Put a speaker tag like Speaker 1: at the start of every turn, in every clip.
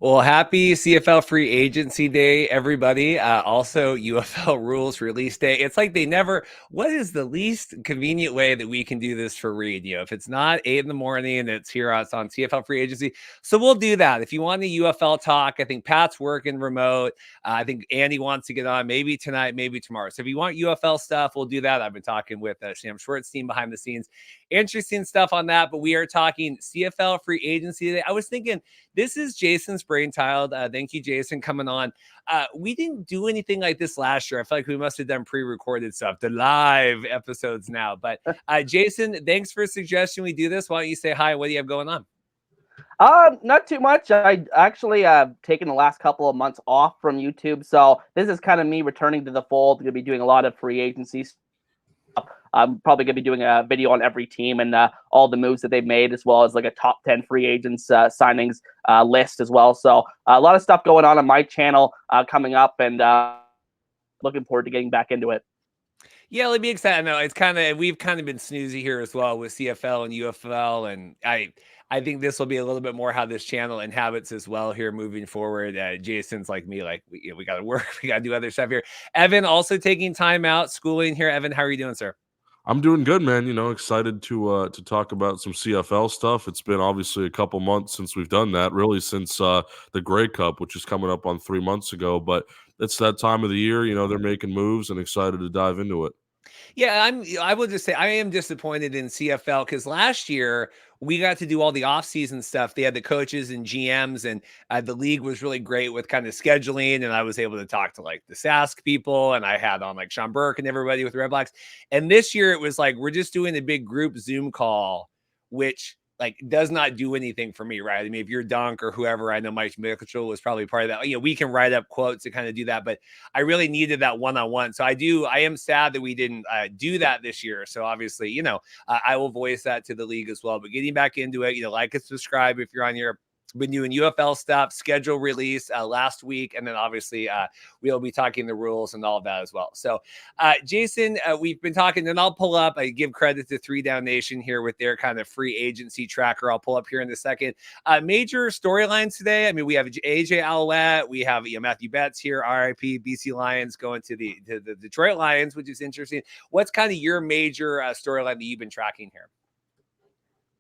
Speaker 1: Well, happy CFL Free Agency Day, everybody. Also, UFL Rules Release Day. It's like they never. What is the least convenient way that we can do this for Reid? If it's not 8 in the morning and it's here, it's on CFL Free Agency. So we'll do that. If you want the UFL talk, I think Pat's working remote. I think Andy wants to get on maybe tonight, maybe tomorrow. So if you want UFL stuff, we'll do that. I've been talking with Sam Schwartz team behind the scenes. Interesting stuff on that. But we are talking CFL Free Agency today. I was thinking, this is Jason's brainchild. Thank you, Jason, coming on. We didn't do anything like this last year. I feel like we must have done pre-recorded stuff, the live episodes now. But Jason, thanks for suggesting we do this. Why don't you say hi? What do you have going on?
Speaker 2: Not too much. I actually taken the last couple of months off from YouTube, so this is kind of me returning to the fold. Going to be doing a lot of free agency stuff. I'm probably going to be doing a video on every team and all the moves that they've made, as well as like a top 10 free agents signings list as well. So a lot of stuff going on my channel coming up, and looking forward to getting back into it.
Speaker 1: Yeah, let me excited. No, it's we've kind of been snoozy here as well with CFL and UFL, and I think this will be a little bit more how this channel inhabits as well here moving forward. Jason's like me, like we got to work, we got to do other stuff here. Evan also taking time out, schooling here. Evan, how are you doing, sir?
Speaker 3: I'm doing good, man. Excited to talk about some CFL stuff. It's been obviously a couple months since we've done that, really since the Grey Cup, which is coming up on 3 months ago. But it's that time of the year, they're making moves, and excited to dive into it.
Speaker 1: Yeah, I will just say I am disappointed in CFL because last year we got to do all the off-season stuff. They had the coaches and GMs, and the league was really great with kind of scheduling. And I was able to talk to like the Sask people, and I had on like Sean Burke and everybody with REDBLACKS. And this year it was like we're just doing a big group Zoom call, which like does not do anything for me, right? I mean, if you're Dunk or whoever, I know Mike Mitchell was probably part of that. We can write up quotes to kind of do that, but I really needed that one-on-one. So I am sad that we didn't do that this year. So obviously, I will voice that to the league as well. But getting back into it, like and subscribe if you're on your been doing UFL stuff, schedule release last week, and then obviously we'll be talking the rules and all of that as well. So, Jason, we've been talking, and I'll pull up. I give credit to 3 Down Nation here with their kind of free agency tracker. I'll pull up here in a second. Major storylines today. I mean, we have AJ Alouette, we have Matthew Betts here, RIP BC Lions going to the Detroit Lions, which is interesting. What's kind of your major storyline that you've been tracking here?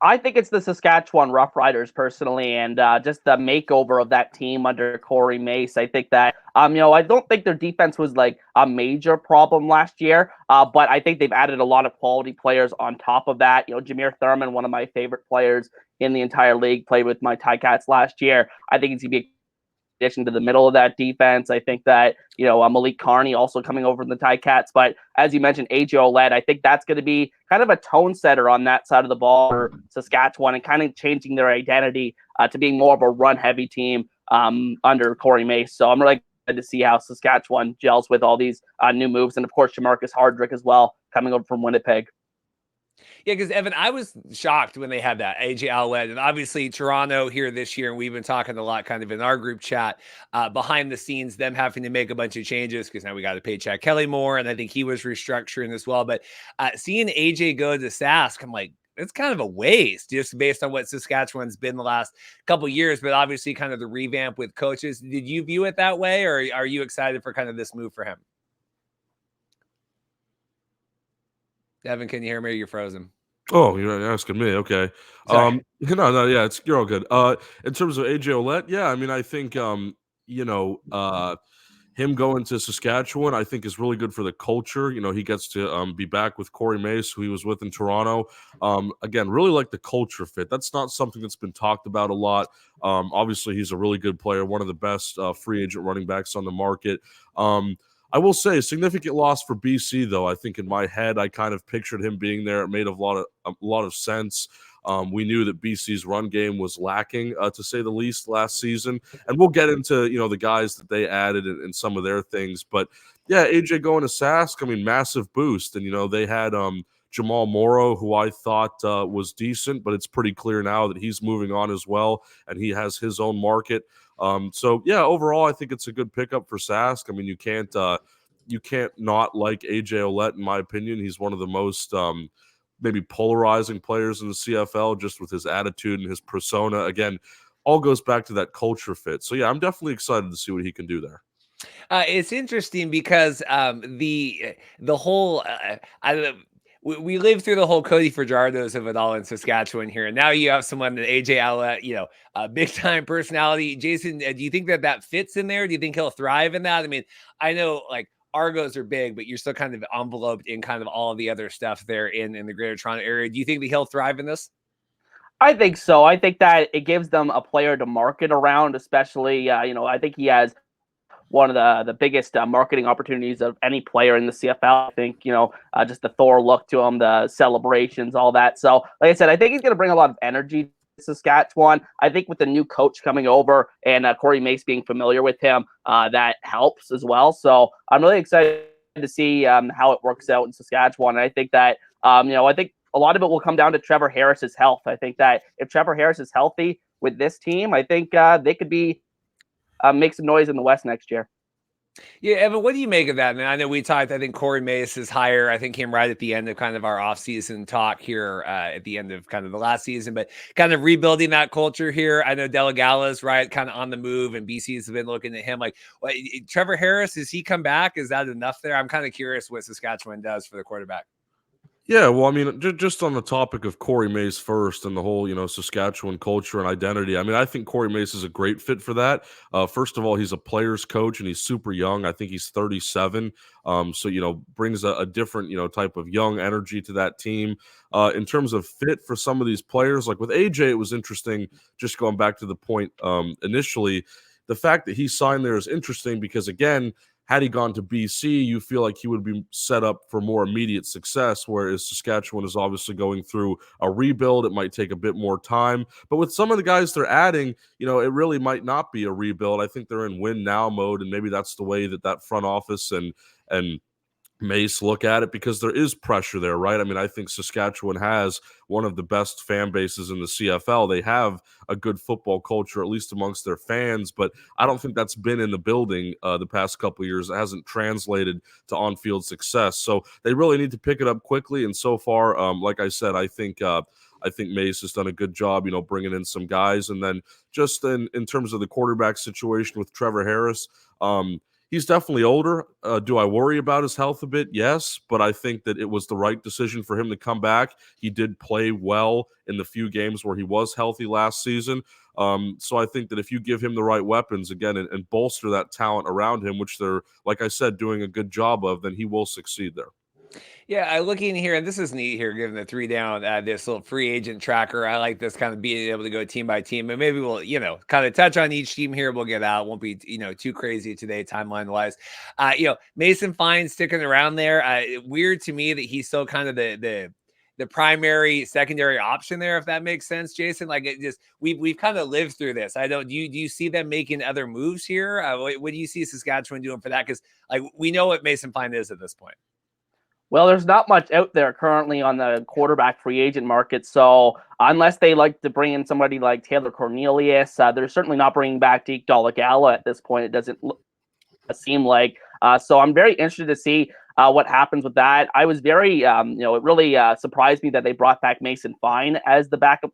Speaker 2: I think it's the Saskatchewan Roughriders personally, and just the makeover of that team under Corey Mace. I think that, I don't think their defense was like a major problem last year, but I think they've added a lot of quality players on top of that. Jameer Thurman, one of my favorite players in the entire league, played with my Ticats last year. I think he's going to be addition to the middle of that defense. I think that, Malik Carney also coming over from the Ticats. But as you mentioned, AJ Alouette, I think that's going to be kind of a tone setter on that side of the ball for Saskatchewan and kind of changing their identity to being more of a run-heavy team under Corey Mace. So I'm really excited to see how Saskatchewan gels with all these new moves. And, of course, Jamarcus Hardrick as well coming over from Winnipeg.
Speaker 1: Yeah, because Evan, I was shocked when they had that AJ Alouette, and obviously Toronto here this year, and we've been talking a lot kind of in our group chat behind the scenes, them having to make a bunch of changes because now we got to pay Chad Kelly more, and I think he was restructuring as well. But seeing AJ go to Sask, I'm like, it's kind of a waste just based on what Saskatchewan's been the last couple of years, but obviously kind of the revamp with coaches. Did you view it that way, or are you excited for kind of this move for him? Evan, can you hear me? You're frozen.
Speaker 3: Oh, you're asking me. Okay.
Speaker 1: Sorry.
Speaker 3: No, yeah, you're all good. In terms of AJ Alouette, yeah, I mean, I think, him going to Saskatchewan, I think is really good for the culture. He gets to be back with Corey Mace, who he was with in Toronto. Again, really like the culture fit. That's not something that's been talked about a lot. Obviously, he's a really good player, one of the best free agent running backs on the market. I will say a significant loss for BC, though. I think in my head, I kind of pictured him being there. It made a lot of sense. We knew that BC's run game was lacking, to say the least, last season. And we'll get into, the guys that they added and some of their things. But, yeah, AJ going to Sask, I mean, massive boost. And, they had Jamal Morrow, who I thought was decent, but it's pretty clear now that he's moving on as well, and he has his own market. So yeah, overall, I think it's a good pickup for Sask. I mean, you can't not like AJ Alouette, in my opinion. He's one of the most maybe polarizing players in the CFL, just with his attitude and his persona. Again, all goes back to that culture fit. So yeah, I'm definitely excited to see what he can do there.
Speaker 1: It's interesting because the whole we lived through the whole Cody Fajardos of it all in Saskatchewan here, and now you have someone, an AJ Alouette, a big time personality. Jason, do you think that fits in there? Do you think he'll thrive in that? I mean, I know like Argos are big, but you're still kind of enveloped in kind of all of the other stuff there in the Greater Toronto area. Do you think that he'll thrive in this?
Speaker 2: I think so. I think that it gives them a player to market around, especially, I think he has one of the biggest marketing opportunities of any player in the CFL. I think, just the Thor look to him, the celebrations, all that. So, like I said, I think he's going to bring a lot of energy to Saskatchewan. I think with the new coach coming over and Corey Mace being familiar with him, that helps as well. So I'm really excited to see how it works out in Saskatchewan. And I think that, I think a lot of it will come down to Trevor Harris's health. I think that if Trevor Harris is healthy with this team, I think they could be make some noise in the West next year.
Speaker 1: Yeah, Evan, what do you make of that? Man, I know we talked, I think Corey Mace's hire, I think came right at the end of kind of our offseason talk here at the end of kind of the last season, but kind of rebuilding that culture here. I know Delagala's right kind of on the move, and BC's have been looking at him like, Trevor Harris, does he come back? Is that enough there? I'm kind of curious what Saskatchewan does for the quarterback.
Speaker 3: Yeah, well, I mean, just on the topic of Corey Mace first and the whole, Saskatchewan culture and identity. I mean, I think Corey Mace is a great fit for that. First of all, he's a player's coach and he's super young. I think he's 37. So, brings a different, type of young energy to that team. In terms of fit for some of these players, like with AJ, it was interesting, just going back to the point initially, the fact that he signed there is interesting because, again, had he gone to BC, you feel like he would be set up for more immediate success, whereas Saskatchewan is obviously going through a rebuild. It might take a bit more time. But with some of the guys they're adding, it really might not be a rebuild. I think they're in win now mode, and maybe that's the way that front office and Mace look at it, because there is pressure there, right? I mean, I think Saskatchewan has one of the best fan bases in the CFL. They have a good football culture, at least amongst their fans, but I don't think that's been in the building the past couple of years. It hasn't translated to on-field success. So they really need to pick it up quickly. And so far, like I said, I think Mace has done a good job, bringing in some guys. And then just in terms of the quarterback situation with Trevor Harris, he's definitely older. Do I worry about his health a bit? Yes, but I think that it was the right decision for him to come back. He did play well in the few games where he was healthy last season. So I think that if you give him the right weapons, again, and bolster that talent around him, which they're, like I said, doing a good job of, then he will succeed there.
Speaker 1: Yeah, I looking here, and this is neat here, given the 3 down, this little free agent tracker. I like this kind of being able to go team by team, and maybe we'll, kind of touch on each team here. We'll get out. Won't be, too crazy today timeline wise. Mason Fine sticking around there. Weird to me that he's still kind of the primary, secondary option there, if that makes sense, Jason. Like it just, we've kind of lived through this. Do you see them making other moves here? What do you see Saskatchewan doing for that? Because like we know what Mason Fine is at this point.
Speaker 2: Well, there's not much out there currently on the quarterback free agent market. So unless they like to bring in somebody like Taylor Cornelius, they're certainly not bringing back Deke Dolegala at this point. It doesn't seem like. So I'm very interested to see what happens with that. I was very, it really surprised me that they brought back Mason Fine as the backup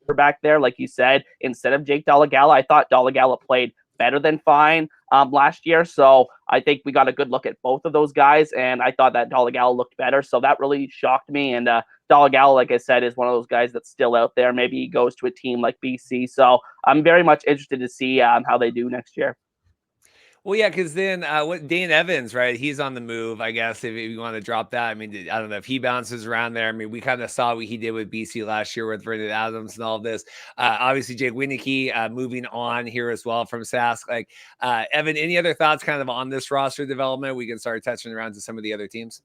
Speaker 2: quarterback there. Like you said, instead of Jake Dolegala, I thought Dolegala played better than Fine last year. So I think we got a good look at both of those guys, and I thought that Dolegala looked better. So that really shocked me. And Dolegala, like I said, is one of those guys that's still out there. Maybe he goes to a team like BC. So I'm very much interested to see how they do next year.
Speaker 1: Well, yeah, because then what Dane Evans, right? He's on the move, I guess, if you want to drop that. I mean, I don't know if he bounces around there. I mean, we kind of saw what he did with BC last year with Vernon Adams and all this. Obviously, Jake Winnipeg moving on here as well from Sask. Like, Evan, any other thoughts kind of on this roster development? We can start touching around to some of the other teams.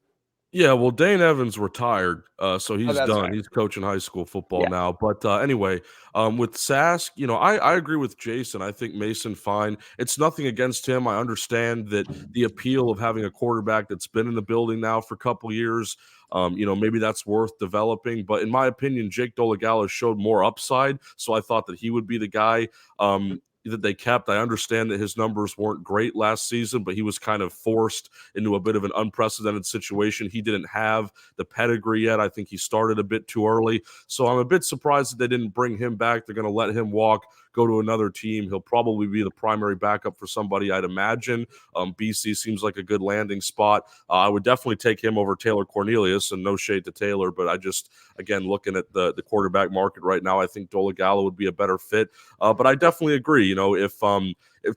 Speaker 3: Yeah, well, Dane Evans retired, so he's done.
Speaker 1: Right.
Speaker 3: He's coaching high school football now. But anyway, with Sask, I agree with Jason. I think Mason Fine. It's nothing against him. I understand that the appeal of having a quarterback that's been in the building now for a couple years, maybe that's worth developing. But in my opinion, Jake Dolegala showed more upside, so I thought that he would be the guy that they kept. I understand that his numbers weren't great last season, but he was kind of forced into a bit of an unprecedented situation. He didn't have the pedigree yet. I think he started a bit too early. So I'm a bit surprised that they didn't bring him back. They're going to let him walk go to another team. He'll probably be the primary backup for somebody, I'd imagine. BC seems like a good landing spot. I would definitely take him over Taylor Cornelius, and no shade to Taylor, but I just, again, looking at the quarterback market right now, I think Dolegala would be a better fit. But I definitely agree. You know, if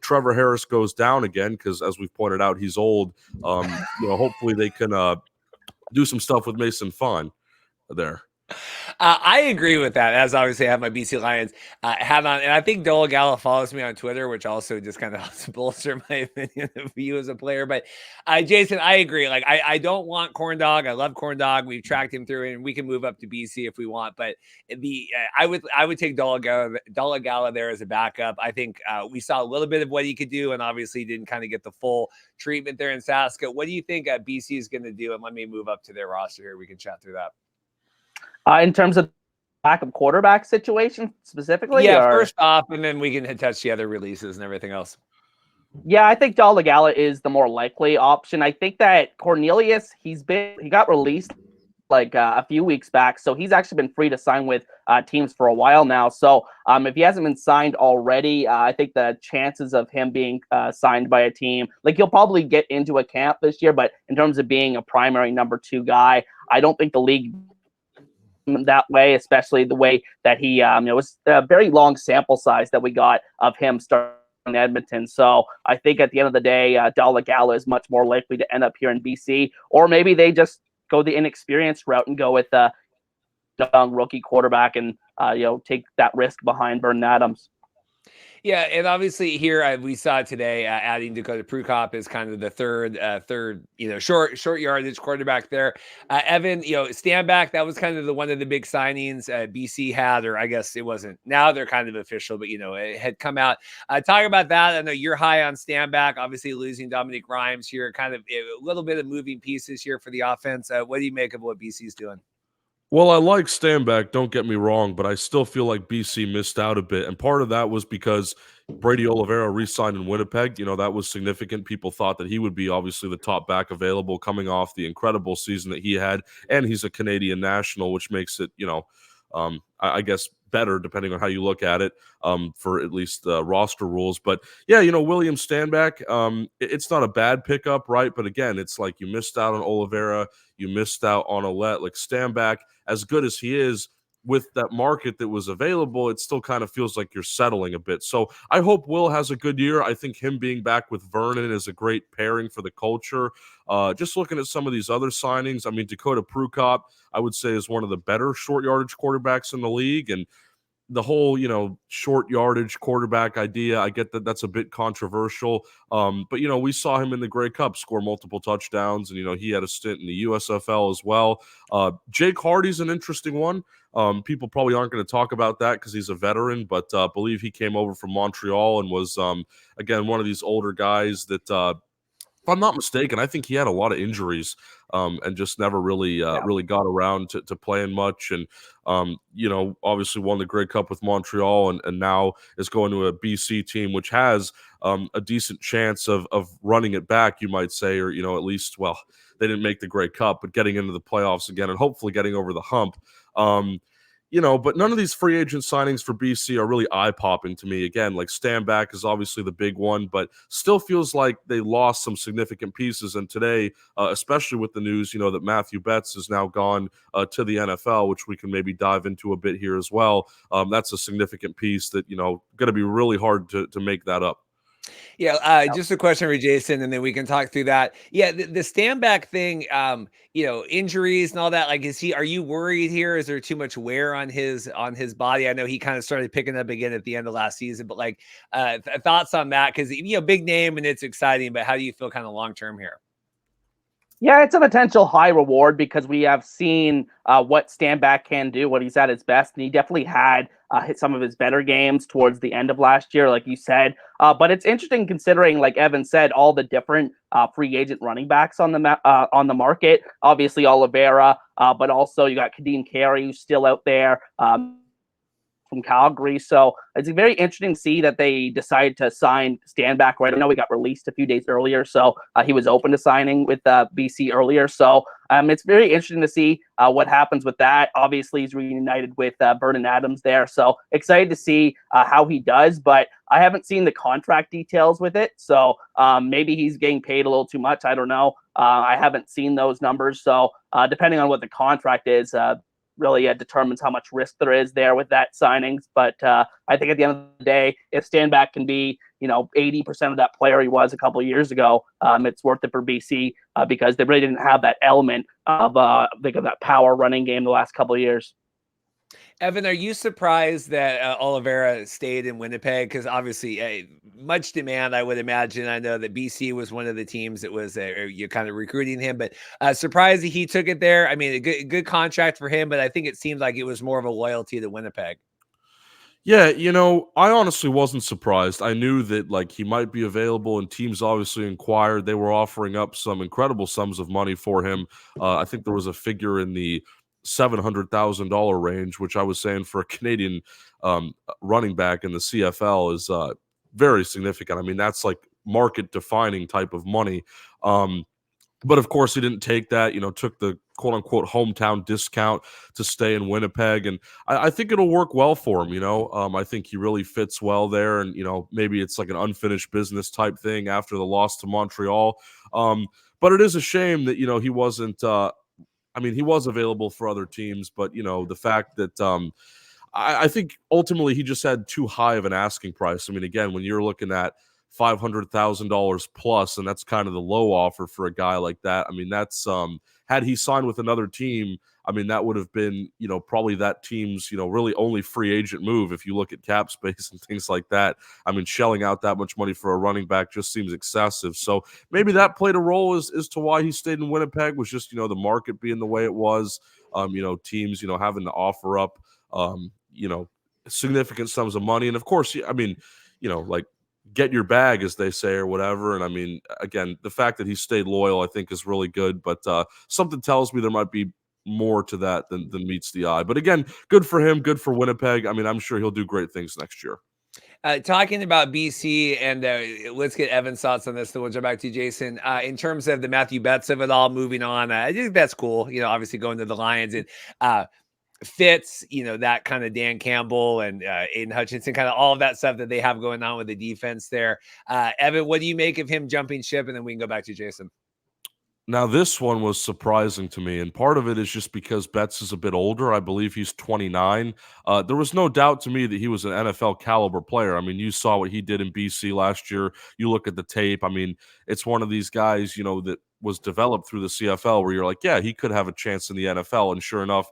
Speaker 3: Trevor Harris goes down again, because as we've pointed out, he's old, you know, hopefully they can do some stuff with Mason Fun there.
Speaker 1: I agree with that. As obviously I have my BC Lions hat on, and I think Dolegala follows me on Twitter, which also just kind of helps bolster my opinion of you as a player. But Jason, I agree. Like I don't want Corn Dog. I love Corn Dog. We've tracked him through, and we can move up to BC if we want. But I would take Dolegala there as a backup. I think we saw a little bit of what he could do, and obviously didn't kind of get the full treatment there in Saskatchewan. What do you think BC is going to do? And let me move up to their roster here. We can chat through that.
Speaker 2: In terms of backup quarterback situation specifically?
Speaker 1: Yeah, first off, and then we can touch the other releases and everything else.
Speaker 2: Yeah, I think Dolegala is the more likely option. I think that Cornelius, he got released like a few weeks back, so he's actually been free to sign with teams for a while now. So if he hasn't been signed already, I think the chances of him being signed by a team, like he'll probably get into a camp this year, but in terms of being a primary number 2 guy, I don't think the league that way, especially the way that he it was a very long sample size that we got of him starting in Edmonton. So I think at the end of the day, Dolegala is much more likely to end up here in BC, or maybe they just go the inexperienced route and go with the young rookie quarterback and take that risk behind Vernon Adams.
Speaker 1: Yeah, and obviously here we saw today adding Dakota Prukop is kind of the third short yardage quarterback there. Evan, stand back. That was kind of one of the big signings BC had, or I guess it wasn't. Now they're kind of official, but it had come out. Talk about that. I know you're high on stand back. Obviously losing Dominic Rhymes here, kind of a little bit of moving pieces here for the offense. What do you make of what BC's doing?
Speaker 3: Well, I like Stanback, don't get me wrong, but I still feel like BC missed out a bit. And part of that was because Brady Oliveira re-signed in Winnipeg. That was significant. People thought that he would be obviously the top back available coming off the incredible season that he had. And he's a Canadian national, which makes it, I guess, better depending on how you look at it for at least roster rules. But yeah, William Stanback, it's not a bad pickup, right? But again, it's like you missed out on Oliveira, you missed out on Alouette. Like Stanback, as good as he is, with that market that was available, it still kind of feels like you're settling a bit. So I hope Will has a good year. I think him being back with Vernon is a great pairing for the culture. Just looking at some of these other signings, I mean, Dakota Prukop, I would say, is one of the better short yardage quarterbacks in the league. And the whole, short yardage quarterback idea, I get that that's a bit controversial. But, we saw him in the Grey Cup score multiple touchdowns, and, he had a stint in the USFL as well. Jake Hardy's an interesting one. People probably aren't going to talk about that because he's a veteran, but I believe he came over from Montreal and was, again, one of these older guys that, if I'm not mistaken, I think he had a lot of injuries and just never really got around to playing much. And, obviously won the Grey Cup with Montreal and now is going to a BC team, which has a decent chance of running it back, you might say, or, at least, well, they didn't make the Grey Cup, but getting into the playoffs again and hopefully getting over the hump. But none of these free agent signings for BC are really eye-popping to me. Again, like Stanback is obviously the big one, but still feels like they lost some significant pieces. And today, especially with the news, that Matthew Betts is now gone to the NFL, which we can maybe dive into a bit here as well. That's a significant piece that, going to be really hard to make that up.
Speaker 1: Yeah, just a question for Jason, and then we can talk through that. Yeah, the stand back thing, injuries and all that. Like, are you worried here? Is there too much wear on his body? I know he kind of started picking up again at the end of last season, but like, thoughts on that? Because big name and it's exciting, but how do you feel kind of long term here?
Speaker 2: Yeah, it's a potential high reward because we have seen what Stanback can do, what he's at his best, and he definitely had hit some of his better games towards the end of last year, like you said. But it's interesting considering, like Evan said, all the different free agent running backs on the market. Obviously Oliveira, but also you got Kadeem Carey who's still out there. from Calgary. So it's very interesting to see that they decided to sign Standback right. I know he got released a few days earlier, so he was open to signing with BC earlier. So it's very interesting to see what happens with that. Obviously, he's reunited with Vernon Adams there. So excited to see how he does, but I haven't seen the contract details with it. So maybe he's getting paid a little too much. I don't know. I haven't seen those numbers. So depending on what the contract is, really determines how much risk there is there with that signings. But I think at the end of the day, if Standback can be, 80% of that player he was a couple of years ago, it's worth it for BC because they really didn't have that element of that power running game the last couple of years.
Speaker 1: Evan, are you surprised that Oliveira stayed in Winnipeg? Because obviously, much demand, I would imagine. I know that BC was one of the teams that was you're kind of recruiting him, but surprised that he took it there. I mean, a good contract for him, but I think it seemed like it was more of a loyalty to Winnipeg.
Speaker 3: Yeah, I honestly wasn't surprised. I knew that he might be available, and teams obviously inquired. They were offering up some incredible sums of money for him. I think there was a figure in the $700,000 range, which I was saying for a Canadian running back in the CFL is very significant. I mean, that's like market-defining type of money. But of course, he didn't take that, took the quote unquote hometown discount to stay in Winnipeg. And I think it'll work well for him. I think he really fits well there. And, maybe it's like an unfinished business type thing after the loss to Montreal. But it is a shame that, he wasn't, he was available for other teams, but, the fact that, I think ultimately he just had too high of an asking price. I mean, again, when you're looking at $500,000 plus, and that's kind of the low offer for a guy like that. I mean, that's had he signed with another team, I mean, that would have been, probably that team's, really only free agent move if you look at cap space and things like that. I mean, shelling out that much money for a running back just seems excessive. So maybe that played a role as to why he stayed in Winnipeg, was just, the market being the way it was, teams, having to offer up, significant sums of money. And of course, I mean, get your bag, as they say, or whatever. And I mean, again, the fact that he stayed loyal, I think, is really good. But something tells me there might be more to that than meets the eye. But again, good for him, good for Winnipeg. I mean, I'm sure he'll do great things next year.
Speaker 1: Talking about BC, and let's get Evan's thoughts on this, then we'll jump back to you, Jason. In terms of the Matthew Betts of it all, moving on, I think that's cool. Obviously going to the Lions, and fits, that kind of Dan Campbell and Aiden Hutchinson, kind of all of that stuff that they have going on with the defense there. Evan, what do you make of him jumping ship? And then we can go back to Jason.
Speaker 3: Now, this one was surprising to me, and part of it is just because Betts is a bit older. I believe he's 29. There was no doubt to me that he was an NFL caliber player. I mean, you saw what he did in BC last year. You look at the tape. I mean, it's one of these guys, that was developed through the CFL where you're like, yeah, he could have a chance in the NFL. And sure enough,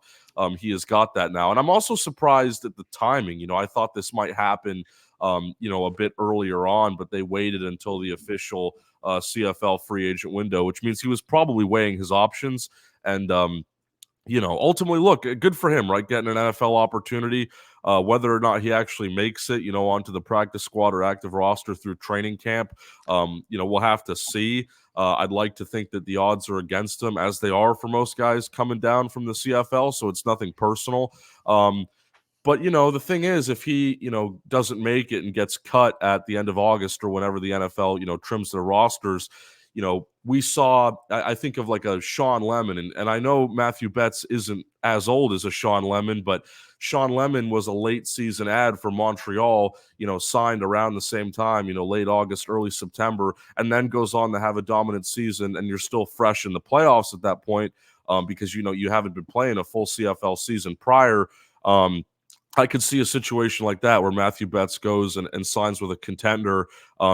Speaker 3: he has got that now. And I'm also surprised at the timing. I thought this might happen, a bit earlier on, but they waited until the official CFL free agent window, which means he was probably weighing his options. And, ultimately, look, good for him, right? Getting an NFL opportunity, whether or not he actually makes it, onto the practice squad or active roster through training camp. We'll have to see. I'd like to think that the odds are against him, as they are for most guys coming down from the CFL. So it's nothing personal. But, the thing is, if he, doesn't make it and gets cut at the end of August or whenever the NFL, trims their rosters, we saw, I think of like a Sean Lemon, and I know Matthew Betts isn't as old as a Sean Lemon, but Sean Lemon was a late season ad for Montreal, signed around the same time, late August, early September, and then goes on to have a dominant season, and you're still fresh in the playoffs at that point because, you haven't been playing a full CFL season prior. I could see a situation like that where Matthew Betts goes and signs with a contender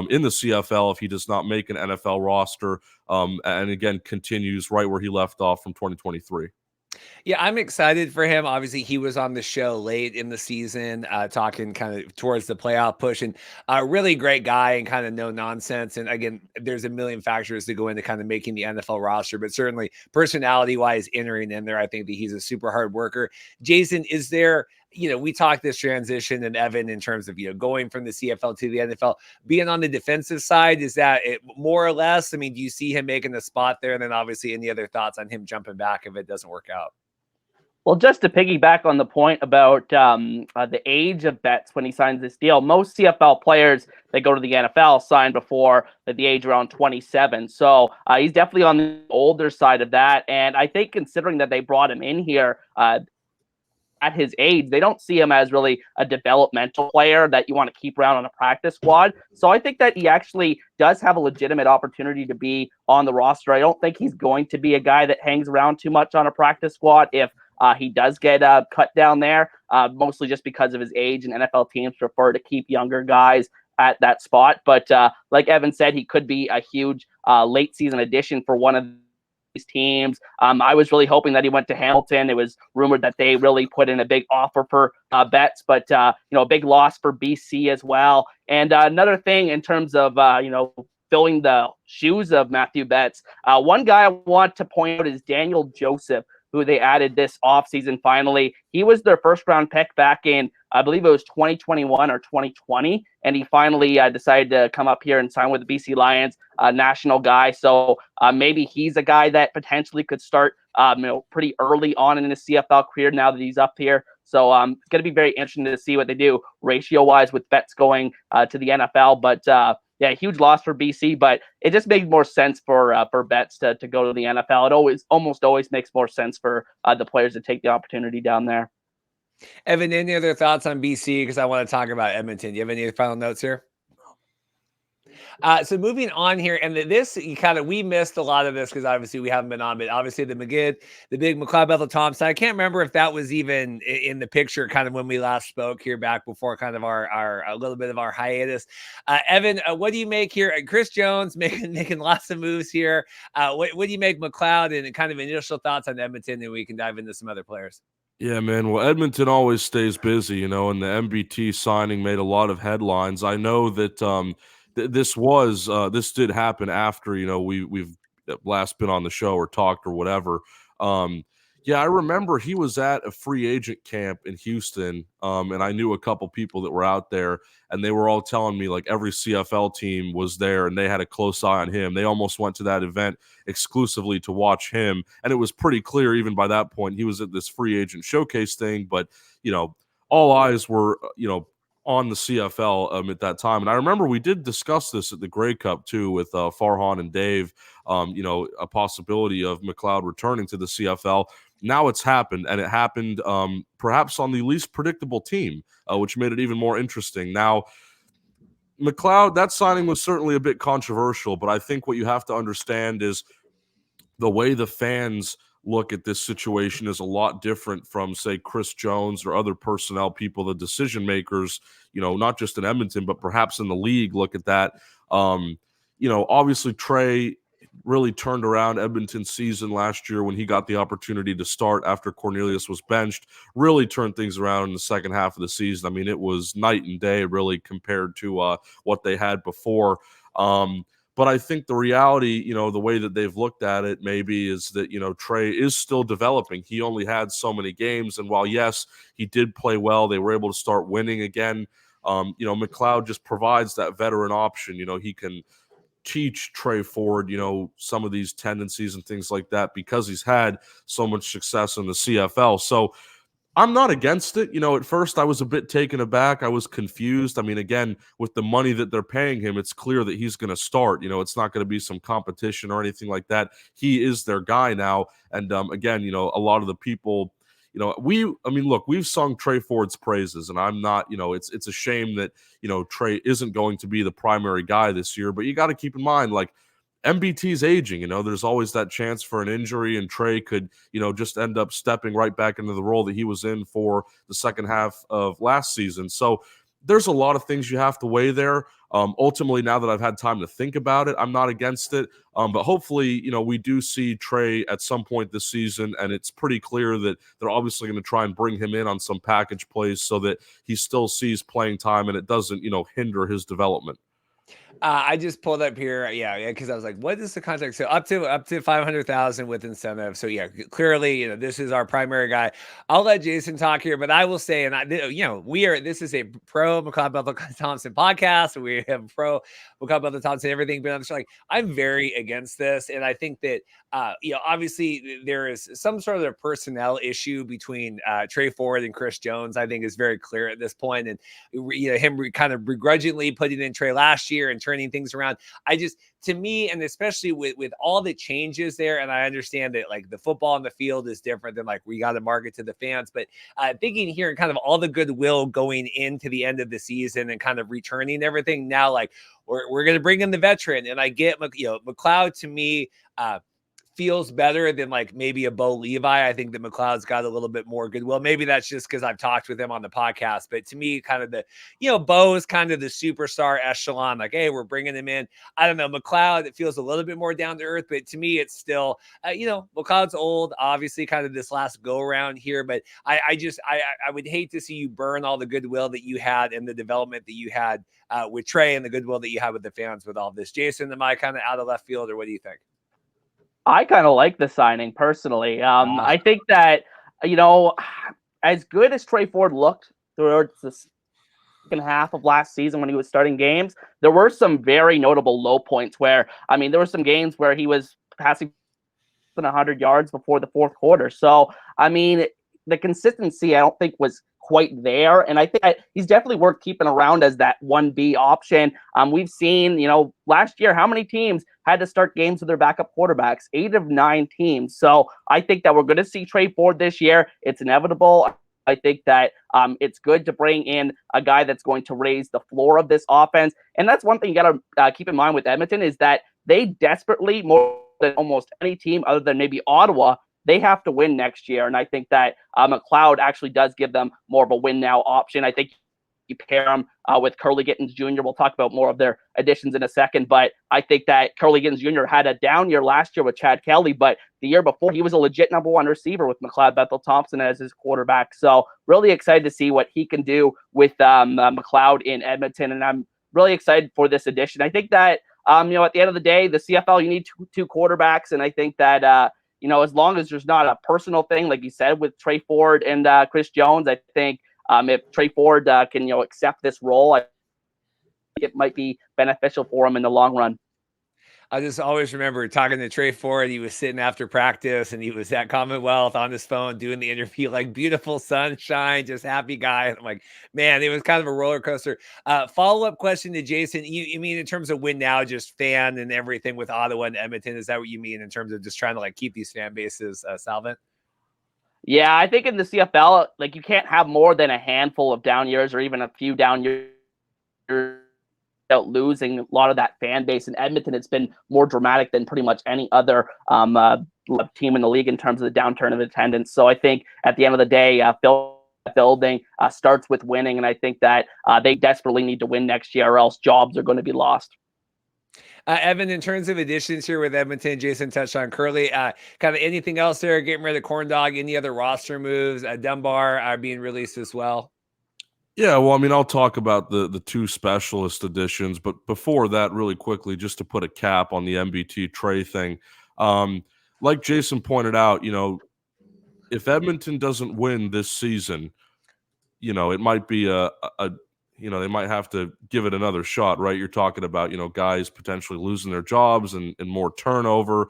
Speaker 3: in the CFL if he does not make an NFL roster and, again, continues right where he left off from 2023.
Speaker 1: Yeah, I'm excited for him. Obviously, he was on the show late in the season, talking kind of towards the playoff push, and a really great guy and kind of no nonsense. And again, there's a million factors that go into kind of making the NFL roster, but certainly personality wise, entering in there, I think that he's a super hard worker. Jason, is there, we talked this transition, and Evan, in terms of, going from the CFL to the NFL, being on the defensive side, is that it more or less? I mean, do you see him making the spot there? And then obviously any other thoughts on him jumping back if it doesn't work out?
Speaker 2: Well, just to piggyback on the point about the age of Betts when he signs this deal, most CFL players that go to the NFL sign before the age around 27. So he's definitely on the older side of that. And I think considering that they brought him in here at his age, they don't see him as really a developmental player that you want to keep around on a practice squad. So I think that he actually does have a legitimate opportunity to be on the roster. I don't think he's going to be a guy that hangs around too much on a practice squad if he does get cut down there, mostly just because of his age, and NFL teams prefer to keep younger guys at that spot. But like Evan said, he could be a huge late season addition for one of these teams. I was really hoping that he went to Hamilton. It was rumored that they really put in a big offer for Betts, but a big loss for BC as well. And another thing in terms of filling the shoes of Matthew Betts, one guy I want to point out is Daniel Joseph, who they added this offseason finally. He was their first-round pick back in, I believe it was 2021 or 2020, and he finally decided to come up here and sign with the BC Lions, a national guy. So maybe he's a guy that potentially could start pretty early on in his CFL career now that he's up here. So it's going to be very interesting to see what they do ratio-wise with Betts going to the NFL. But yeah, huge loss for BC, but it just made more sense for Betts to go to the NFL. It almost always makes more sense for the players to take the opportunity down there.
Speaker 1: Evan, any other thoughts on BC? Because I want to talk about Edmonton. Do you have any final notes here? So moving on here, and we missed a lot of this because obviously we haven't been on, but obviously the big McLeod Bethel Thompson. I can't remember if that was even in the picture kind of when we last spoke here back before kind of our a little bit of our hiatus. Evan, what do you make here? Chris Jones making lots of moves here. What do you make McLeod, and kind of initial thoughts on Edmonton, and we can dive into some other players.
Speaker 3: Yeah, man. Well, Edmonton always stays busy, and the MBT signing made a lot of headlines. I know that this did happen after we've last been on the show or talked or whatever. Yeah, I remember he was at a free agent camp in Houston, and I knew a couple people that were out there, and they were all telling me like every CFL team was there and they had a close eye on him. They almost went to that event exclusively to watch him, and it was pretty clear even by that point he was at this free agent showcase thing. But all eyes were on the CFL at that time. And I remember we did discuss this at the Grey Cup too with Farhan and Dave, a possibility of McLeod returning to the CFL. Now it's happened, and it happened perhaps on the least predictable team, which made it even more interesting. Now, McLeod, that signing was certainly a bit controversial, but I think what you have to understand is the way the fans look at this situation is a lot different from, say, Chris Jones or other personnel people, the decision makers, not just in Edmonton, but perhaps in the league look at that. Obviously Trey really turned around Edmonton's season last year when he got the opportunity to start after Cornelius was benched, really turned things around in the second half of the season. I mean, it was night and day really compared to what they had before. But I think the reality, the way that they've looked at it maybe is that, Trey is still developing. He only had so many games. And while, yes, he did play well, they were able to start winning again. McLeod just provides that veteran option. He can teach Trey Ford, some of these tendencies and things like that because he's had so much success in the CFL. So I'm not against it. At first I was a bit taken aback. I was confused. I mean, again, with the money that they're paying him, it's clear that he's going to start. It's not going to be some competition or anything like that. He is their guy now. And again, a lot of the people, we've sung Trey Ford's praises, and I'm not, it's a shame that, Trey isn't going to be the primary guy this year, but you got to keep in mind, like, MBT's aging, there's always that chance for an injury, and Trey could, just end up stepping right back into the role that he was in for the second half of last season. So there's a lot of things you have to weigh there. Ultimately, now that I've had time to think about it, I'm not against it. But hopefully, we do see Trey at some point this season, and it's pretty clear that they're obviously going to try and bring him in on some package plays so that he still sees playing time and it doesn't, hinder his development.
Speaker 1: I just pulled up here, yeah, because I was like, "What is the contract?" So up to 500,000 with incentive. So yeah, clearly, this is our primary guy. I'll let Jason talk here, but I will say, and this is a pro McLeod Bethel Thompson podcast. We have pro McLeod Bethel Thompson everything, but I'm just like, I'm very against this, and I think that obviously there is some sort of personnel issue between Trey Ford and Chris Jones. I think is very clear at this point, and him kind of begrudgingly putting in Trey last year and turning things around. To me, and especially with all the changes there, and I understand that like the football on the field is different than like we got to market to the fans, but thinking here and kind of all the goodwill going into the end of the season and kind of returning everything now, like we're going to bring in the veteran, and I get McLeod to me feels better than like maybe a Bo Levi. I think that McLeod's got a little bit more goodwill. Maybe that's just because I've talked with him on the podcast, but to me, kind of Bo is kind of the superstar echelon. Like, hey, we're bringing him in. I don't know. McLeod, it feels a little bit more down to earth, but to me, it's still, McLeod's old, obviously kind of this last go around here, but I would hate to see you burn all the goodwill that you had and the development that you had with Trey and the goodwill that you had with the fans with all this. Jason, am I kind of out of left field, or what do you think?
Speaker 2: I kind of like the signing personally. I think that, as good as Trey Ford looked towards the second half of last season when he was starting games, there were some very notable low points where, there were some games where he was passing 100 yards before the fourth quarter. So, the consistency I don't think was quite there. And I think that he's definitely worth keeping around as that 1B option. We've seen, last year, how many teams had to start games with their backup quarterbacks? 8 of 9 teams. So I think that we're going to see Trey Ford this year. It's inevitable. I think that it's good to bring in a guy that's going to raise the floor of this offense. And that's one thing you got to keep in mind with Edmonton is that they desperately, more than almost any team other than maybe Ottawa, they have to win next year. And I think that McLeod actually does give them more of a win now option. I think you pair him with Curly Gittens Jr. We'll talk about more of their additions in a second, but I think that Curly Gittens Jr. had a down year last year with Chad Kelly, but the year before he was a legit number 1 receiver with McLeod Bethel Thompson as his quarterback. So really excited to see what he can do with McLeod in Edmonton, and I'm really excited for this addition. I think that at the end of the day, the CFL, you need two quarterbacks, and I think that as long as there's not a personal thing, like you said, with Trey Ford and Chris Jones, I think if Trey Ford can, accept this role, it might be beneficial for him in the long run.
Speaker 1: I just always remember talking to Trey Ford. He was sitting after practice and he was at Commonwealth on his phone doing the interview, like beautiful sunshine, just happy guy. And I'm like, man, it was kind of a roller coaster. Follow-up question to Jason. You mean in terms of win now, just fan and everything with Ottawa and Edmonton? Is that what you mean in terms of just trying to like keep these fan bases solvent?
Speaker 2: Yeah, I think in the CFL, like you can't have more than a handful of down years or even a few down years without losing a lot of that fan base. In Edmonton, it's been more dramatic than pretty much any other team in the league in terms of the downturn of attendance. So I think at the end of the day, building starts with winning, and I think that they desperately need to win next year or else jobs are going to be lost.
Speaker 1: Evan, in terms of additions here with Edmonton, Jason touched on Curly. Kind of anything else there? Getting rid of Corn Dog, any other roster moves? Dunbar are being released as well.
Speaker 3: Yeah, well, I'll talk about the 2 specialist additions, but before that, really quickly, just to put a cap on the MBT Trey thing. Like Jason pointed out, if Edmonton doesn't win this season, it might be they might have to give it another shot, right? You're talking about, guys potentially losing their jobs and more turnover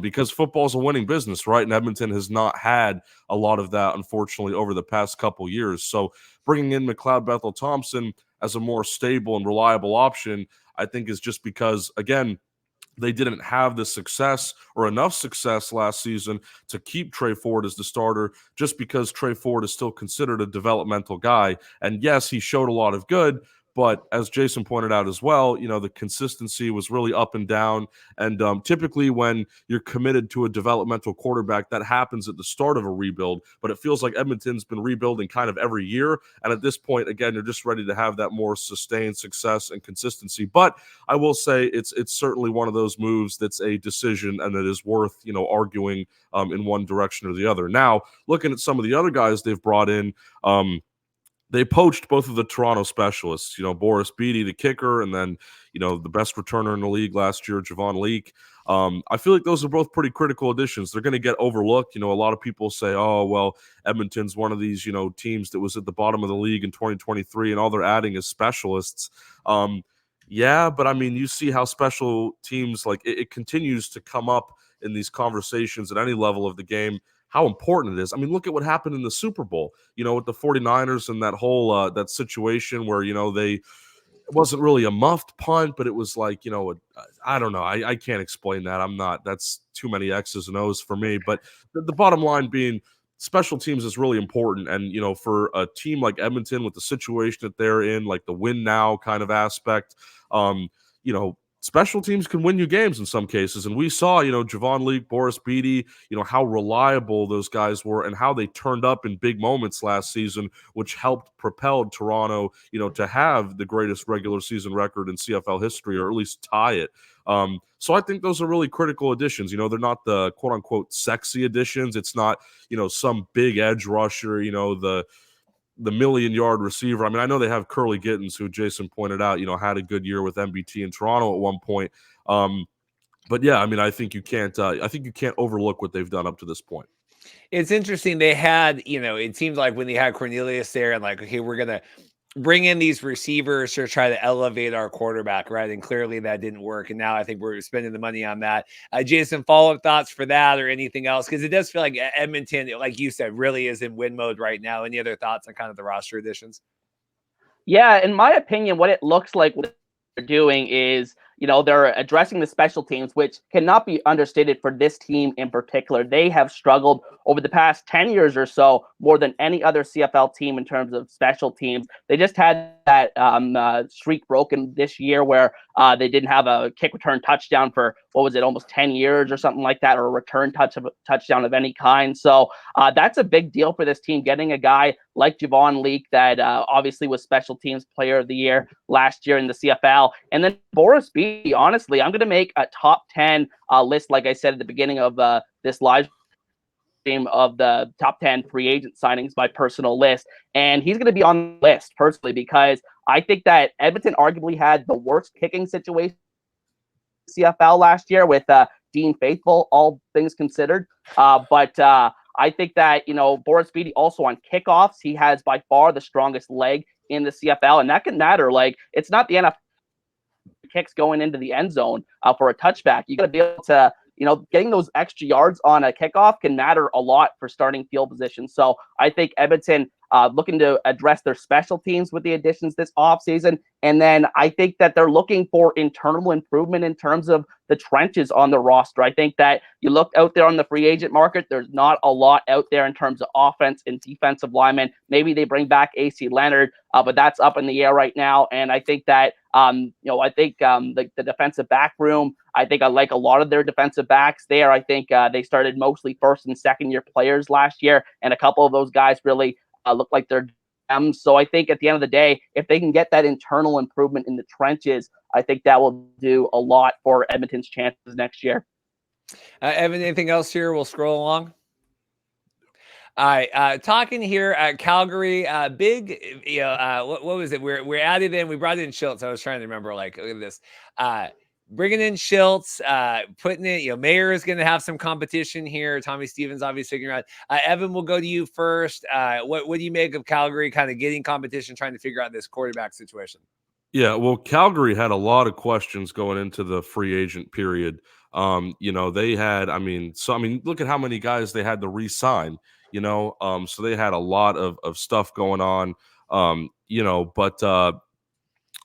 Speaker 3: because football's a winning business, right? And Edmonton has not had a lot of that, unfortunately, over the past couple years. So bringing in McLeod Bethel Thompson as a more stable and reliable option, I think is just because, again, they didn't have the success or enough success last season to keep Trey Ford as the starter just because Trey Ford is still considered a developmental guy. And yes, he showed a lot of good, but as Jason pointed out as well, the consistency was really up and down. And typically when you're committed to a developmental quarterback, that happens at the start of a rebuild. But it feels like Edmonton's been rebuilding kind of every year. And at this point, again, you're just ready to have that more sustained success and consistency. But I will say it's certainly one of those moves that's a decision and that is worth, arguing in one direction or the other. Now, looking at some of the other guys they've brought in, they poached both of the Toronto specialists, Boris Beattie, the kicker, and then, the best returner in the league last year, Javon Leake. I feel like those are both pretty critical additions. They're going to get overlooked. A lot of people say, oh, well, Edmonton's one of these, teams that was at the bottom of the league in 2023, and all they're adding is specialists. Yeah, but I mean, you see how special teams, like it continues to come up in these conversations at any level of the game, how important it is. I mean, look at what happened in the Super Bowl, with the 49ers and that whole that situation where, it wasn't really a muffed punt, but it was like, I don't know. I can't explain that. That's too many X's and O's for me. But the bottom line being special teams is really important. And, for a team like Edmonton with the situation that they're in, like the win now kind of aspect, special teams can win you games in some cases. And we saw, Javon Leake, Boris Beattie, how reliable those guys were and how they turned up in big moments last season, which helped propel Toronto, to have the greatest regular season record in CFL history, or at least tie it. So I think those are really critical additions. They're not the quote unquote sexy additions. It's not, some big edge rusher, the million-yard receiver. I mean, I know they have Curly Gittens, who Jason pointed out, had a good year with MBT in Toronto at one point. But yeah, I mean, I think you can't overlook what they've done up to this point.
Speaker 1: It's interesting. They had, it seems like when they had Cornelius there and like, okay, we're going to bring in these receivers to try to elevate our quarterback, right? And clearly that didn't work. And now I think we're spending the money on that. Jason, follow-up thoughts for that or anything else? Because it does feel like Edmonton, like you said, really is in win mode right now. Any other thoughts on kind of the roster additions?
Speaker 2: Yeah, in my opinion, what it looks like what they're doing is, they're addressing the special teams, which cannot be understated for this team in particular. They have struggled over the past 10 years or so more than any other CFL team in terms of special teams. They just had that streak broken this year where they didn't have a kick return touchdown for, almost 10 years or something like that, or a return touchdown of any kind. So that's a big deal for this team, getting a guy like Javon Leake that obviously was special teams player of the year last year in the CFL. And then Boris Beattie, honestly, I'm going to make a top 10 list, like I said at the beginning of this live stream, of the top 10 free agent signings, my personal list. And he's going to be on the list personally because I think that Edmonton arguably had the worst kicking situation in CFL last year with Dean Faithful, all things considered. But I think that, Boris Beattie also on kickoffs, he has by far the strongest leg in the CFL. And that can matter. Like, it's not the NFL kicks going into the end zone for a touchback. You got to be able to, getting those extra yards on a kickoff can matter a lot for starting field position. So I think Edmonton looking to address their special teams with the additions this offseason. And then I think that they're looking for internal improvement in terms of the trenches on the roster. I think that you look out there on the free agent market, there's not a lot out there in terms of offense and defensive linemen. Maybe they bring back AC Leonard, but that's up in the air right now. And I think that, the defensive back room, I think I like a lot of their defensive backs there. I think they started mostly first and second year players last year, and a couple of those guys really look like they're gems. So I think at the end of the day, if they can get that internal improvement in the trenches, I think that will do a lot for Edmonton's chances next year.
Speaker 1: Evan, anything else here? We'll scroll along. All right, talking here at Calgary, big, what was it? We're added in, we brought in Schultz. I was trying to remember, like, look at this. Bringing in Schultz, putting it, Mayer is going to have some competition here. Tommy Stevens obviously figuring out. Evan, we'll go to you first. What do you make of Calgary kind of getting competition, trying to figure out this quarterback situation?
Speaker 3: Yeah, well, Calgary had a lot of questions going into the free agent period. They had, look at how many guys they had to re-sign, so they had a lot of stuff going on,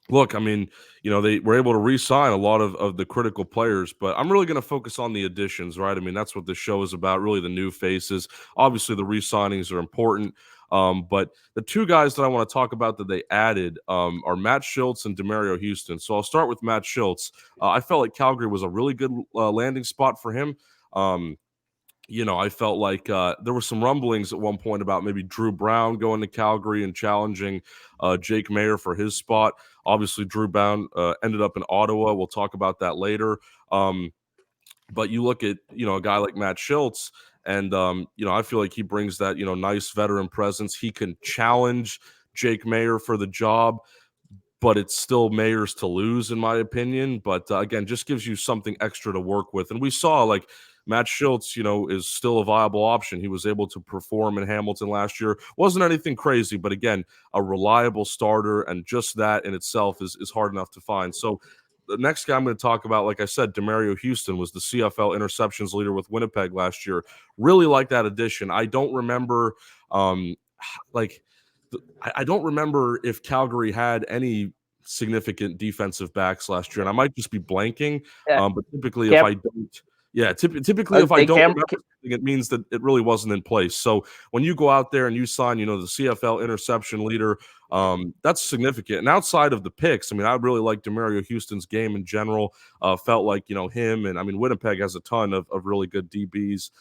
Speaker 3: look, they were able to re-sign a lot of the critical players, but I'm really going to focus on the additions, right? I mean, that's what this show is about, really the new faces. Obviously, the re-signings are important, but the two guys that I want to talk about that they added are Matt Schultz and Demario Houston. So I'll start with Matt Schultz. I felt like Calgary was a really good landing spot for him. I felt like there were some rumblings at one point about maybe Drew Brown going to Calgary and challenging Jake Mayer for his spot. Obviously, Drew Brown ended up in Ottawa. We'll talk about that later. But you look at, a guy like Matt Schultz, and, I feel like he brings that, nice veteran presence. He can challenge Jake Maier for the job, but it's still Maier's to lose, in my opinion. But again, just gives you something extra to work with. And we saw, like, Matt Schultz, is still a viable option. He was able to perform in Hamilton last year. Wasn't anything crazy, but again, a reliable starter, and just that in itself is hard enough to find. So the next guy I'm going to talk about, like I said, Demario Houston was the CFL interceptions leader with Winnipeg last year. Really like that addition. I don't remember, I don't remember if Calgary had any significant defensive backs last year, and I might just be blanking.
Speaker 2: Yeah.
Speaker 3: But typically, if I don't, typically if I don't remember something, it means that it really wasn't in place. So when you go out there and you sign, the CFL interception leader, that's significant. And outside of the picks, I mean, I really like Demario Houston's game in general. Felt like, him, and I mean, Winnipeg has a ton of really good DBs.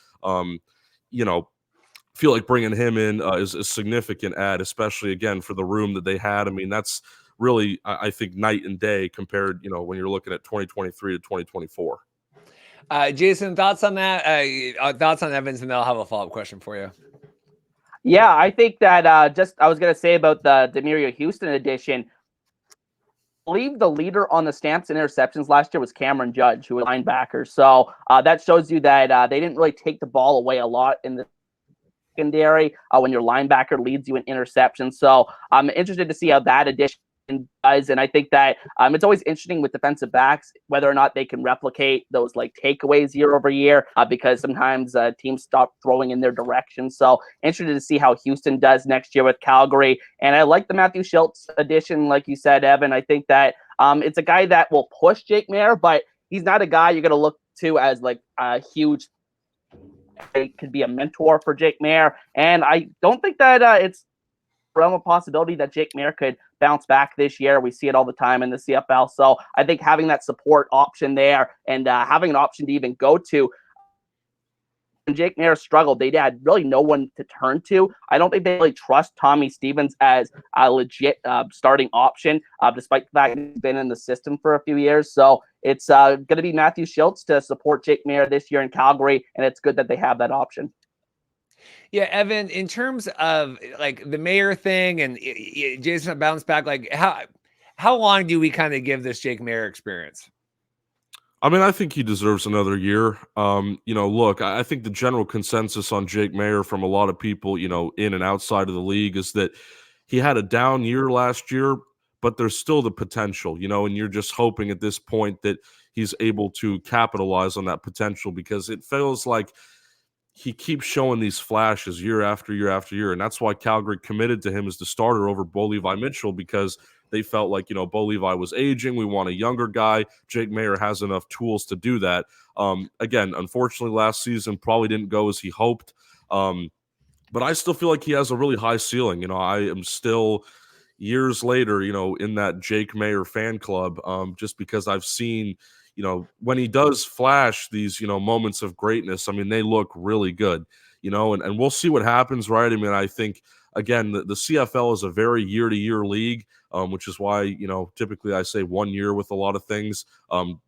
Speaker 3: Feel like bringing him in is a significant add, especially, again, for the room that they had. I mean, that's really, I think, night and day compared, when you're looking at 2023 to 2024.
Speaker 1: Jason, thoughts on that? Thoughts on Evans, and then I'll have a follow-up question for you.
Speaker 2: Yeah, I think that I was going to say about the Demario Houston edition. I believe the leader on the Stamps and interceptions last year was Cameron Judge, who was a linebacker. So that shows you that they didn't really take the ball away a lot in the secondary when your linebacker leads you in interceptions. So I'm interested to see how that addition does, and I think that it's always interesting with defensive backs whether or not they can replicate those like takeaways year over year, because sometimes teams stop throwing in their direction. So interested to see how Houston does next year with Calgary. And I like the Matthew Schultz addition, like you said, Evan. I think that it's a guy that will push Jake Maier, but he's not a guy you're going to look to as like a huge. It could be a mentor for Jake Maier, and I don't think that it's a realm of possibility that Jake Maier could bounce back this year. We see it all the time in the CFL, so I think having that support option there and having an option to even go to. When Jake Maier struggled, they had really no one to turn to. I don't think they really trust Tommy Stevens as a legit starting option, despite the fact that he's been in the system for a few years. So it's going to be Matthew Schultz to support Jake Maier this year in Calgary, and it's good that they have that option.
Speaker 1: Yeah, Evan, in terms of like the Maier thing and Jason bounce back, like how long do we kind of give this Jake Maier experience?
Speaker 3: I mean, I think he deserves another year. Look, I think the general consensus on Jake Maier from a lot of people, in and outside of the league, is that he had a down year last year, but there's still the potential, and you're just hoping at this point that he's able to capitalize on that potential, because it feels like he keeps showing these flashes year after year after year. And that's why Calgary committed to him as the starter over Bo Levi Mitchell, because they felt like, Bo Levi was aging. We want a younger guy. Jake Maier has enough tools to do that. Again, unfortunately, last season probably didn't go as he hoped. But I still feel like he has a really high ceiling. I am still years later, in that Jake Maier fan club, just because I've seen, when he does flash these, moments of greatness, I mean, they look really good, and we'll see what happens, right? I mean, I think, again, the CFL is a very year-to-year league, which is why, typically I say 1 year with a lot of things,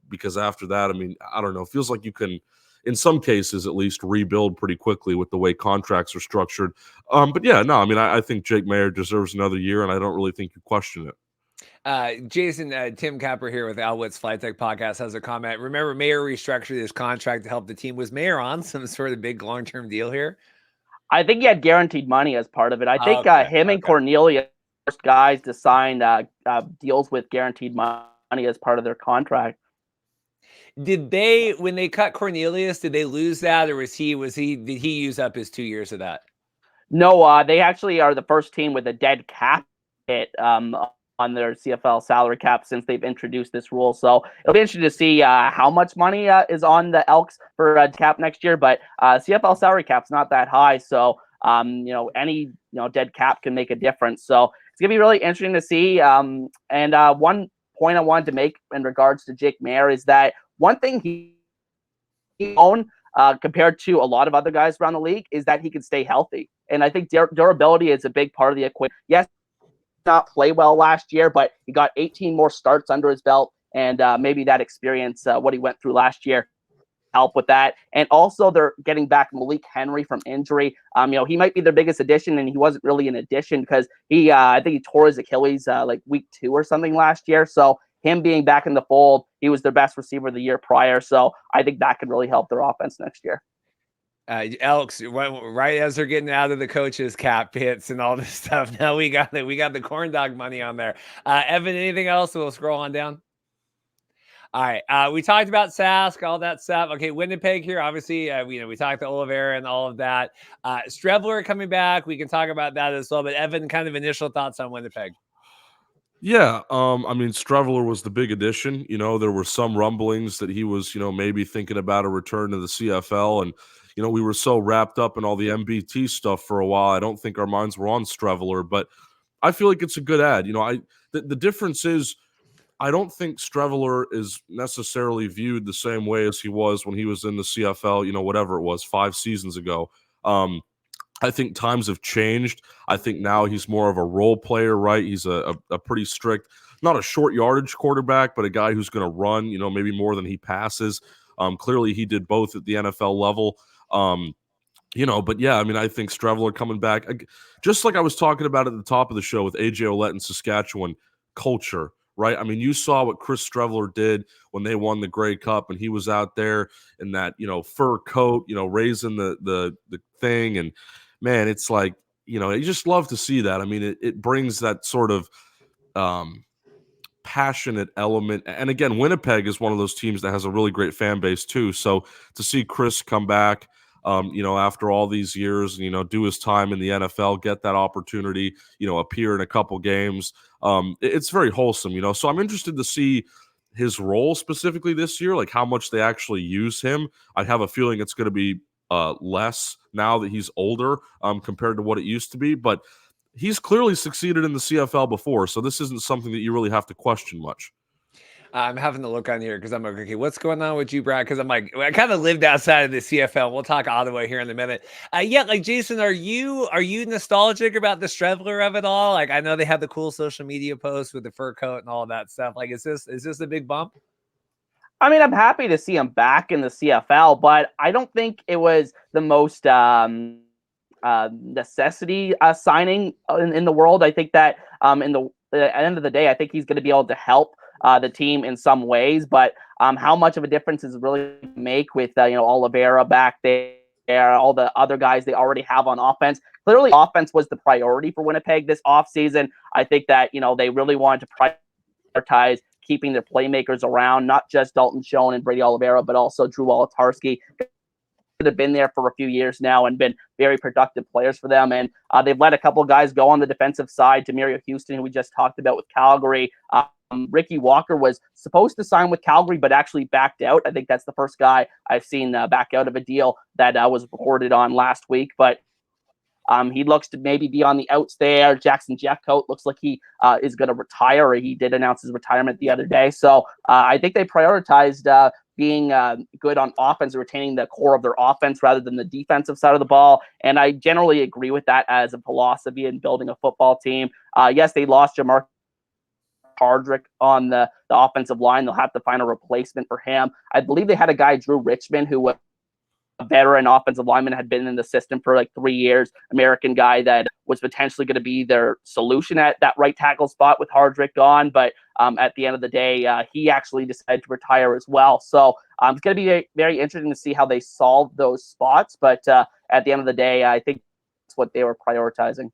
Speaker 3: because after that, I mean, I don't know, it feels like you can, in some cases at least, rebuild pretty quickly with the way contracts are structured. But yeah, no, I mean, I think Jake Maier deserves another year, and I don't really think you question it.
Speaker 1: Jason, Tim Capper here with Alouettes Flight Tech Podcast has a comment. Remember, Maier restructured his contract to help the team. Was Maier on some sort of big long-term deal here?
Speaker 2: I think he had guaranteed money as part of it. I think and Cornelius first guys to sign deals with guaranteed money as part of their contract.
Speaker 1: Did they, when they cut Cornelius, did they lose that, or did he use up his 2 years of that?
Speaker 2: No, they actually are the first team with a dead cap hit on their CFL salary cap since they've introduced this rule. So it'll be interesting to see how much money is on the Elks for cap next year. But CFL salary cap's not that high, so any dead cap can make a difference. So it's gonna be really interesting to see. And one point I wanted to make in regards to Jake Maier is that one thing he own compared to a lot of other guys around the league is that he can stay healthy. And I think durability is a big part of the equation. Yes, not play well last year, but he got 18 more starts under his belt, and maybe that experience, what he went through last year, help with that. And also they're getting back Malik Henry from injury. He might be their biggest addition, and he wasn't really an addition because I think he tore his Achilles like week 2 or something last year. So him being back in the fold, he was their best receiver the year prior. So I think that could really help their offense next year.
Speaker 1: Elks, right as they're getting out of the coaches' cap hits and all this stuff, now we got the corn dog money on there. Evan, anything else? We'll scroll on down. All right. We talked about Sask, all that stuff. Okay, Winnipeg here. Obviously, we talked to Oliveira and all of that. Strevler coming back. We can talk about that as well. But Evan, kind of initial thoughts on Winnipeg.
Speaker 3: Yeah, I mean, Strevler was the big addition. There were some rumblings that he was, maybe thinking about a return to the CFL, and we were so wrapped up in all the MBT stuff for a while. I don't think our minds were on Strevler, but I feel like it's a good ad. The difference is, I don't think Strevler is necessarily viewed the same way as he was when he was in the CFL, whatever it was, 5 seasons ago. I think times have changed. I think now he's more of a role player, right? He's a pretty strict, not a short yardage quarterback, but a guy who's going to run, maybe more than he passes. Clearly he did both at the NFL level. But yeah, I mean, I think Strevler coming back, just like I was talking about at the top of the show with AJ Ouellette in Saskatchewan, culture. Right. I mean, you saw what Chris Strevler did when they won the Grey Cup, and he was out there in that, fur coat, raising the thing. And man, it's like, you just love to see that. I mean, it brings that sort of passionate element. And again, Winnipeg is one of those teams that has a really great fan base too. So to see Chris come back, after all these years, do his time in the NFL, get that opportunity, appear in a couple games. It's very wholesome, So I'm interested to see his role specifically this year, like how much they actually use him. I have a feeling it's going to be less now that he's older compared to what it used to be. But he's clearly succeeded in the CFL before, so this isn't something that you really have to question much.
Speaker 1: I'm having to look on here because I'm like, okay, what's going on with you, Brad? Because I'm like, I kind of lived outside of the CFL. We'll talk Ottawa here in a minute. Yeah, like Jason, are you nostalgic about the Strevler of it all? Like, I know they have the cool social media posts with the fur coat and all of that stuff. Like, is this a big bump?
Speaker 2: I mean, I'm happy to see him back in the CFL, but I don't think it was the most necessity signing in the world. I think that at the end of the day, I think he's going to be able to help the team in some ways, but how much of a difference does it really make with Oliveira back there, all the other guys they already have on offense? Clearly, offense was the priority for Winnipeg this offseason. I think that they really wanted to prioritize keeping their playmakers around, not just Dalton Schoen and Brady Oliveira, but also Drew Wolotarski. Have been there for a few years now and been very productive players for them. And they've let a couple of guys go on the defensive side. Demerio Houston, who we just talked about with Calgary. Ricky Walker was supposed to sign with Calgary, but actually backed out. I think that's the first guy I've seen back out of a deal that was reported on last week. But he looks to maybe be on the outs there. Jackson Jeffcoat looks like he is going to retire. He did announce his retirement the other day. So I think they prioritized being good on offense, retaining the core of their offense rather than the defensive side of the ball. And I generally agree with that as a philosophy in building a football team. Yes, they lost Jamar Hardrick on the offensive line. They'll have to find a replacement for him. I believe they had a guy, Drew Richmond, who was a veteran offensive lineman, had been in the system for like 3 years, American guy that was potentially going to be their solution at that right tackle spot with Hardrick gone. But at the end of the day, he actually decided to retire as well. So it's going to be very interesting to see how they solve those spots. But at the end of the day, I think that's what they were prioritizing.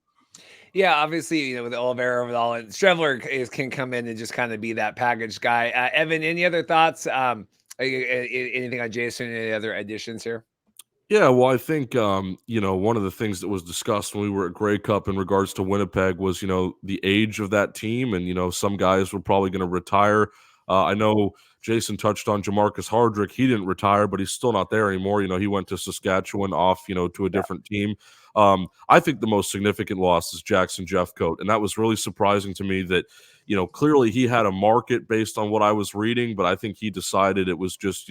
Speaker 1: Yeah, obviously, with Oliveira with all, and Strevler can come in and just kind of be that package guy. Evan, any other thoughts? Anything on Jason? Any other additions here?
Speaker 3: Yeah, well, I think, one of the things that was discussed when we were at Grey Cup in regards to Winnipeg was, the age of that team. And, some guys were probably going to retire. I know Jason touched on Jamarcus Hardrick. He didn't retire, but he's still not there anymore. He went to Saskatchewan off, to a different team. I think the most significant loss is Jackson Jeffcoat. And that was really surprising to me that, clearly he had a market based on what I was reading, but I think he decided it was just,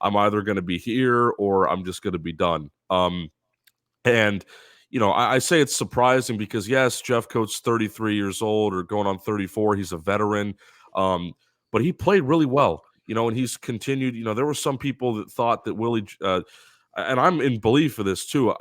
Speaker 3: I'm either going to be here or I'm just going to be done. And I say it's surprising because, yes, Jeffcoat's 33 years old or going on 34. He's a veteran, but he played really well. and he's continued. There were some people that thought that Willie, and I'm in belief of this too.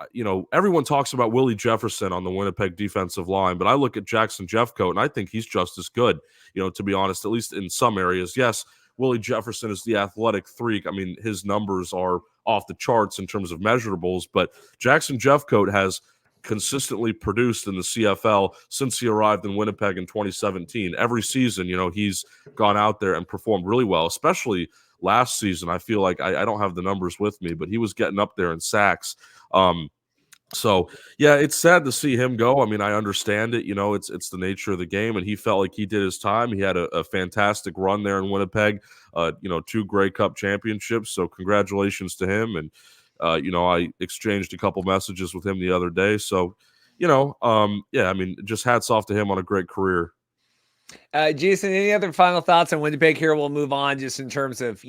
Speaker 3: Everyone talks about Willie Jefferson on the Winnipeg defensive line, but I look at Jackson Jeffcoat and I think he's just as good, to be honest, at least in some areas. Yes, Willie Jefferson is the athletic freak. I mean, his numbers are off the charts in terms of measurables, but Jackson Jeffcoat has consistently produced in the CFL since he arrived in Winnipeg in 2017. Every season, he's gone out there and performed really well, especially last season. I feel like I don't have the numbers with me, but he was getting up there in sacks. So yeah, it's sad to see him go. I mean, I understand it. It's the nature of the game, and he felt like he did his time. He had a fantastic run there in Winnipeg. 2 Grey Cup championships. So congratulations to him. And I exchanged a couple messages with him the other day. So, just hats off to him on a great career.
Speaker 1: Jason, any other final thoughts on Winnipeg here? We'll move on just in terms of,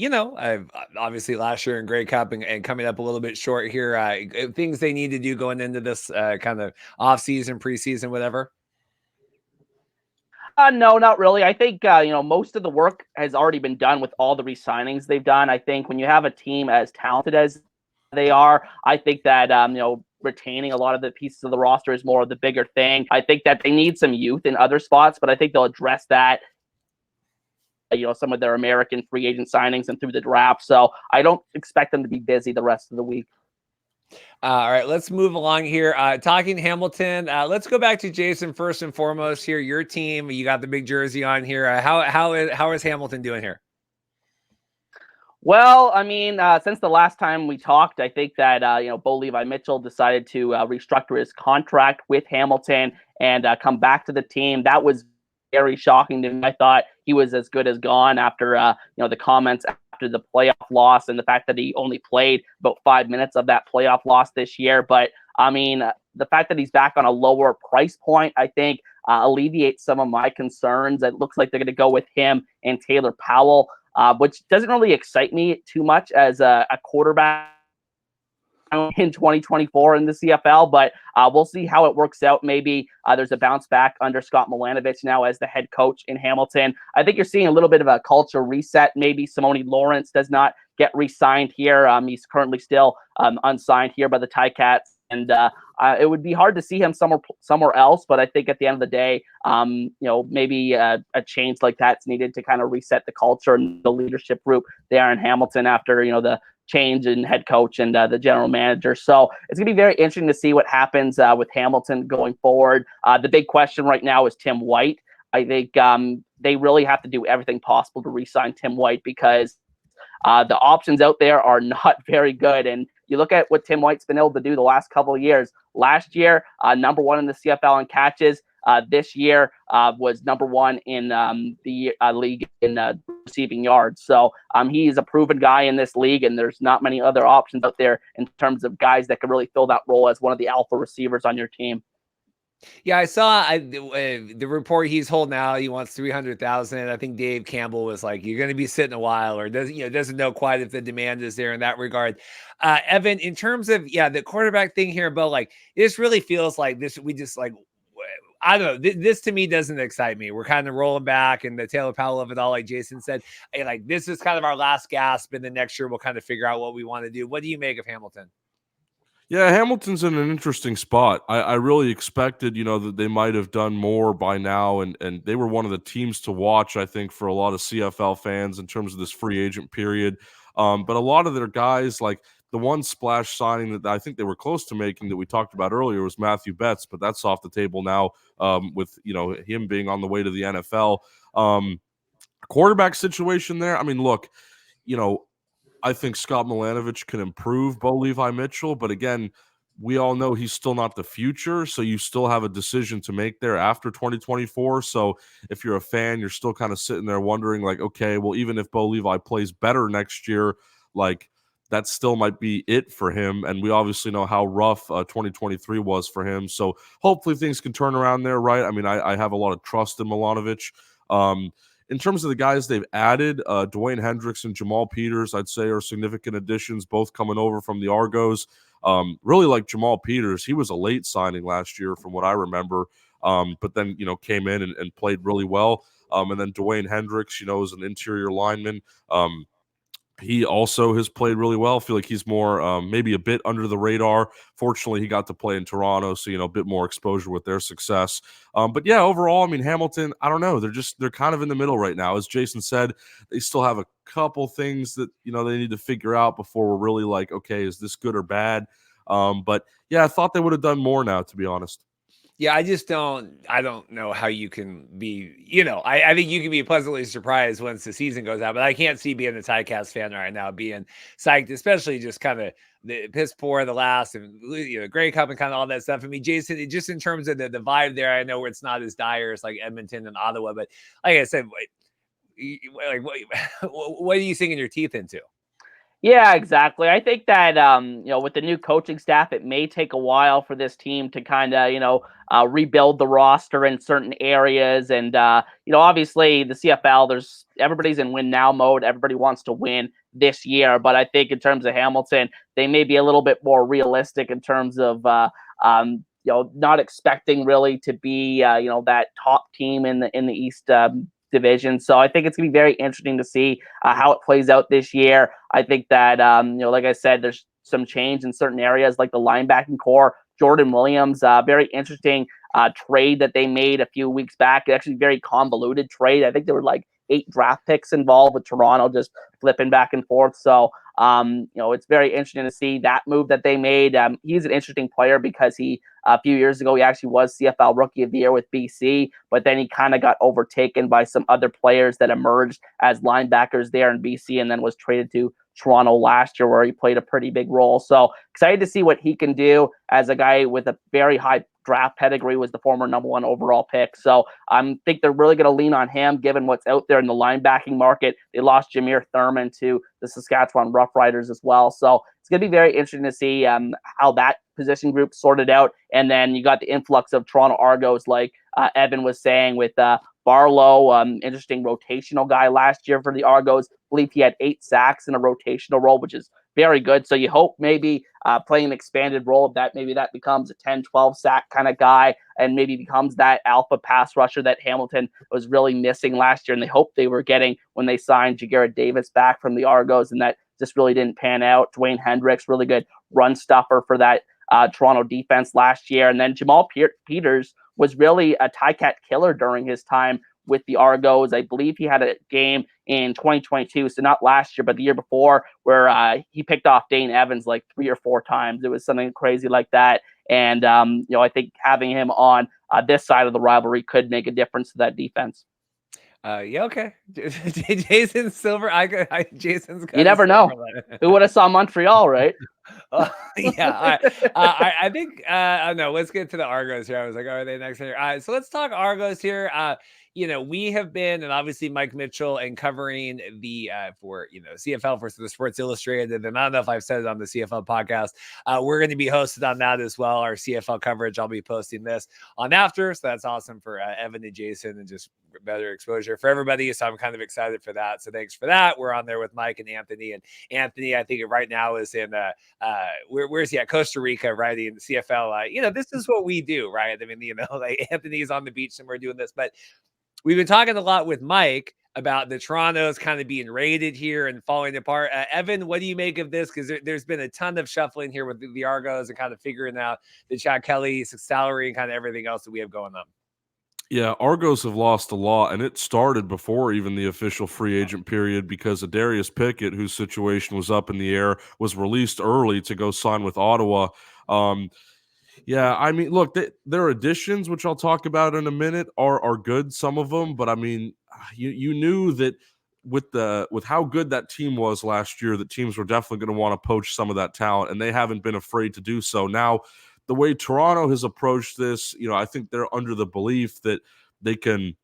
Speaker 1: obviously last year in Grey Cup and coming up a little bit short here, things they need to do going into this kind of off-season, preseason, whatever.
Speaker 2: No, not really. I think, most of the work has already been done with all the re-signings they've done. I think when you have a team as talented as they are, I think that, retaining a lot of the pieces of the roster is more of the bigger thing. I think that they need some youth in other spots, but I think they'll address that, some of their American free agent signings and through the draft. So I don't expect them to be busy the rest of the week.
Speaker 1: All right, let's move along here. Talking Hamilton, let's go back to Jason first and foremost here. Your team, you got the big jersey on here. How is Hamilton doing here?
Speaker 2: Well, I mean, since the last time we talked, I think that, Bo Levi Mitchell decided to restructure his contract with Hamilton and come back to the team. That was very shocking to me. I thought he was as good as gone after, the comments after the playoff loss and the fact that he only played about 5 minutes of that playoff loss this year. But, I mean, the fact that he's back on a lower price point, I think, alleviates some of my concerns. It looks like they're going to go with him and Taylor Powell. Which doesn't really excite me too much as a quarterback in 2024 in the CFL, but we'll see how it works out. Maybe there's a bounce back under Scott Milanovich now as the head coach in Hamilton. I think you're seeing a little bit of a culture reset. Maybe Simone Lawrence does not get re-signed here. He's currently still unsigned here by the Ticats. And it would be hard to see him somewhere else, but I think at the end of the day, maybe a change like that's needed to kind of reset the culture and the leadership group there in Hamilton after the change in head coach and the general manager. So it's going to be very interesting to see what happens with Hamilton going forward. The big question right now is Tim White. I think they really have to do everything possible to re-sign Tim White because the options out there are not very good. And you look at what Tim White's been able to do the last couple of years. Last year, number 1 in the CFL in catches. This year was number 1 in the league in receiving yards. So he is a proven guy in this league, and there's not many other options out there in terms of guys that can really fill that role as one of the alpha receivers on your team.
Speaker 1: Yeah, I saw the report he's holding out. He wants 300,000. I think Dave Campbell was like, "You're going to be sitting a while," or doesn't know quite if the demand is there in that regard. Evan, in terms of the quarterback thing here, but like this really feels like this. We just like I don't know. This to me doesn't excite me. We're kind of rolling back, and the Taylor Powell of it all, like Jason said, like this is kind of our last gasp, and then next year we'll kind of figure out what we want to do. What do you make of Hamilton?
Speaker 3: Yeah, Hamilton's in an interesting spot. I really expected, that they might have done more by now, and they were one of the teams to watch, I think, for a lot of CFL fans in terms of this free agent period. But a lot of their guys, like the one splash signing that I think they were close to making that we talked about earlier was Matthew Betts, but that's off the table now with, him being on the way to the NFL. Quarterback situation there, I mean, look, I think Scott Milanovich can improve Bo Levi Mitchell, but again, we all know he's still not the future, so you still have a decision to make there after 2024. So if you're a fan, you're still kind of sitting there wondering, like, okay, well, even if Bo Levi plays better next year, like that still might be it for him. And we obviously know how rough 2023 was for him. So hopefully things can turn around there, right? I mean, I have a lot of trust in Milanovich. In terms of the guys they've added, Dwayne Hendricks and Jamal Peters, I'd say, are significant additions, both coming over from the Argos. Really like Jamal Peters. He was a late signing last year from what I remember. but then, came in and played really well. And then Dwayne Hendricks, is an interior lineman. He also has played really well. I feel like he's more maybe a bit under the radar. Fortunately, he got to play in Toronto, so a bit more exposure with their success. But yeah, overall, I mean, Hamilton, I don't know. They're kind of in the middle right now. As Jason said, they still have a couple things that they need to figure out before we're really like, okay, is this good or bad? But yeah, I thought they would have done more now, to be honest.
Speaker 1: Yeah, I don't know how you can be, I think you can be pleasantly surprised once the season goes out, but I can't see being a Ticats fan right now being psyched, especially just kind of the piss poor the last and Grey Cup and kind of all that stuff. I mean, Jason, just in terms of the vibe there, I know where it's not as dire as like Edmonton and Ottawa, but like I said, like what are you sinking your teeth into?
Speaker 2: Yeah, exactly. I think that with the new coaching staff, it may take a while for this team to kind of rebuild the roster in certain areas, and obviously the CFL, everybody's in win now mode. Everybody wants to win this year, but I think in terms of Hamilton, they may be a little bit more realistic in terms of not expecting really to be that top team in the East division. So I think it's going to be very interesting to see how it plays out this year. I think that, like I said, there's some change in certain areas like the linebacking core. Jordan Williams, very interesting trade that they made a few weeks back. Actually, very convoluted trade. I think there were like 8 draft picks involved with Toronto just flipping back and forth. So, it's very interesting to see that move that they made. He's an interesting player because a few years ago, he actually was CFL Rookie of the Year with BC, but then he kind of got overtaken by some other players that emerged as linebackers there in BC and then was traded to Toronto last year where he played a pretty big role. So excited to see what he can do as a guy with a very high draft pedigree, was the former #1 overall pick. So I think they're really going to lean on him given what's out there in the linebacking market. They lost Jameer Thurman to the Saskatchewan Roughriders as well. So it's going to be very interesting to see how that position group sorted out. And then you got the influx of Toronto Argos, like Evan was saying, with Barlow, interesting rotational guy last year for the Argos. I believe he had 8 sacks in a rotational role, which is very good. So you hope maybe playing an expanded role of that, maybe that becomes a 10, 12 sack kind of guy and maybe becomes that alpha pass rusher that Hamilton was really missing last year. And they hoped they were getting when they signed Jagera Davis back from the Argos, and that just really didn't pan out. Dwayne Hendricks, really good run stuffer for that Toronto defense last year. And then Jamal Peters was really a Ticat killer during his time with the Argos. I believe he had a game in 2022, so not last year, but the year before, where he picked off Dane Evans like 3 or 4 times. It was something crazy like that. And, I think having him on this side of the rivalry could make a difference to that defense.
Speaker 1: Yeah, okay. Jason Silver. Jason's.
Speaker 2: You never know. Who would have saw Montreal, right?
Speaker 1: Yeah, I think. No, let's get to the Argos here. I was like, are they next here? So let's talk Argos here. We have been, and obviously Mike Mitchell, and covering the for CFL for the Sports Illustrated, and I don't know if I've said it on the CFL podcast. We're going to be hosted on that as well. Our CFL coverage. I'll be posting this on after, so that's awesome for Evan and Jason, and just better exposure for everybody. So I'm kind of excited for that. So thanks for that. We're on there with Mike and Anthony, and Anthony, I think right now is in where's he at? Costa Rica, writing CFL. This is what we do, right? I mean, like Anthony's on the beach and we're doing this, but we've been talking a lot with Mike about the Torontos kind of being raided here and falling apart. Evan, what do you make of this? Because there's been a ton of shuffling here with the Argos and kind of figuring out the Chad Kelly's salary and kind of everything else that we have going on.
Speaker 3: Yeah, Argos have lost a lot, and it started before even the official free agent period because Darius Pickett, whose situation was up in the air, was released early to go sign with Ottawa. Yeah, I mean, look, their additions, which I'll talk about in a minute, are good, some of them, but I mean, you knew that with how good that team was last year, that teams were definitely going to want to poach some of that talent, and they haven't been afraid to do so. Now, the way Toronto has approached this, I think they're under the belief that they can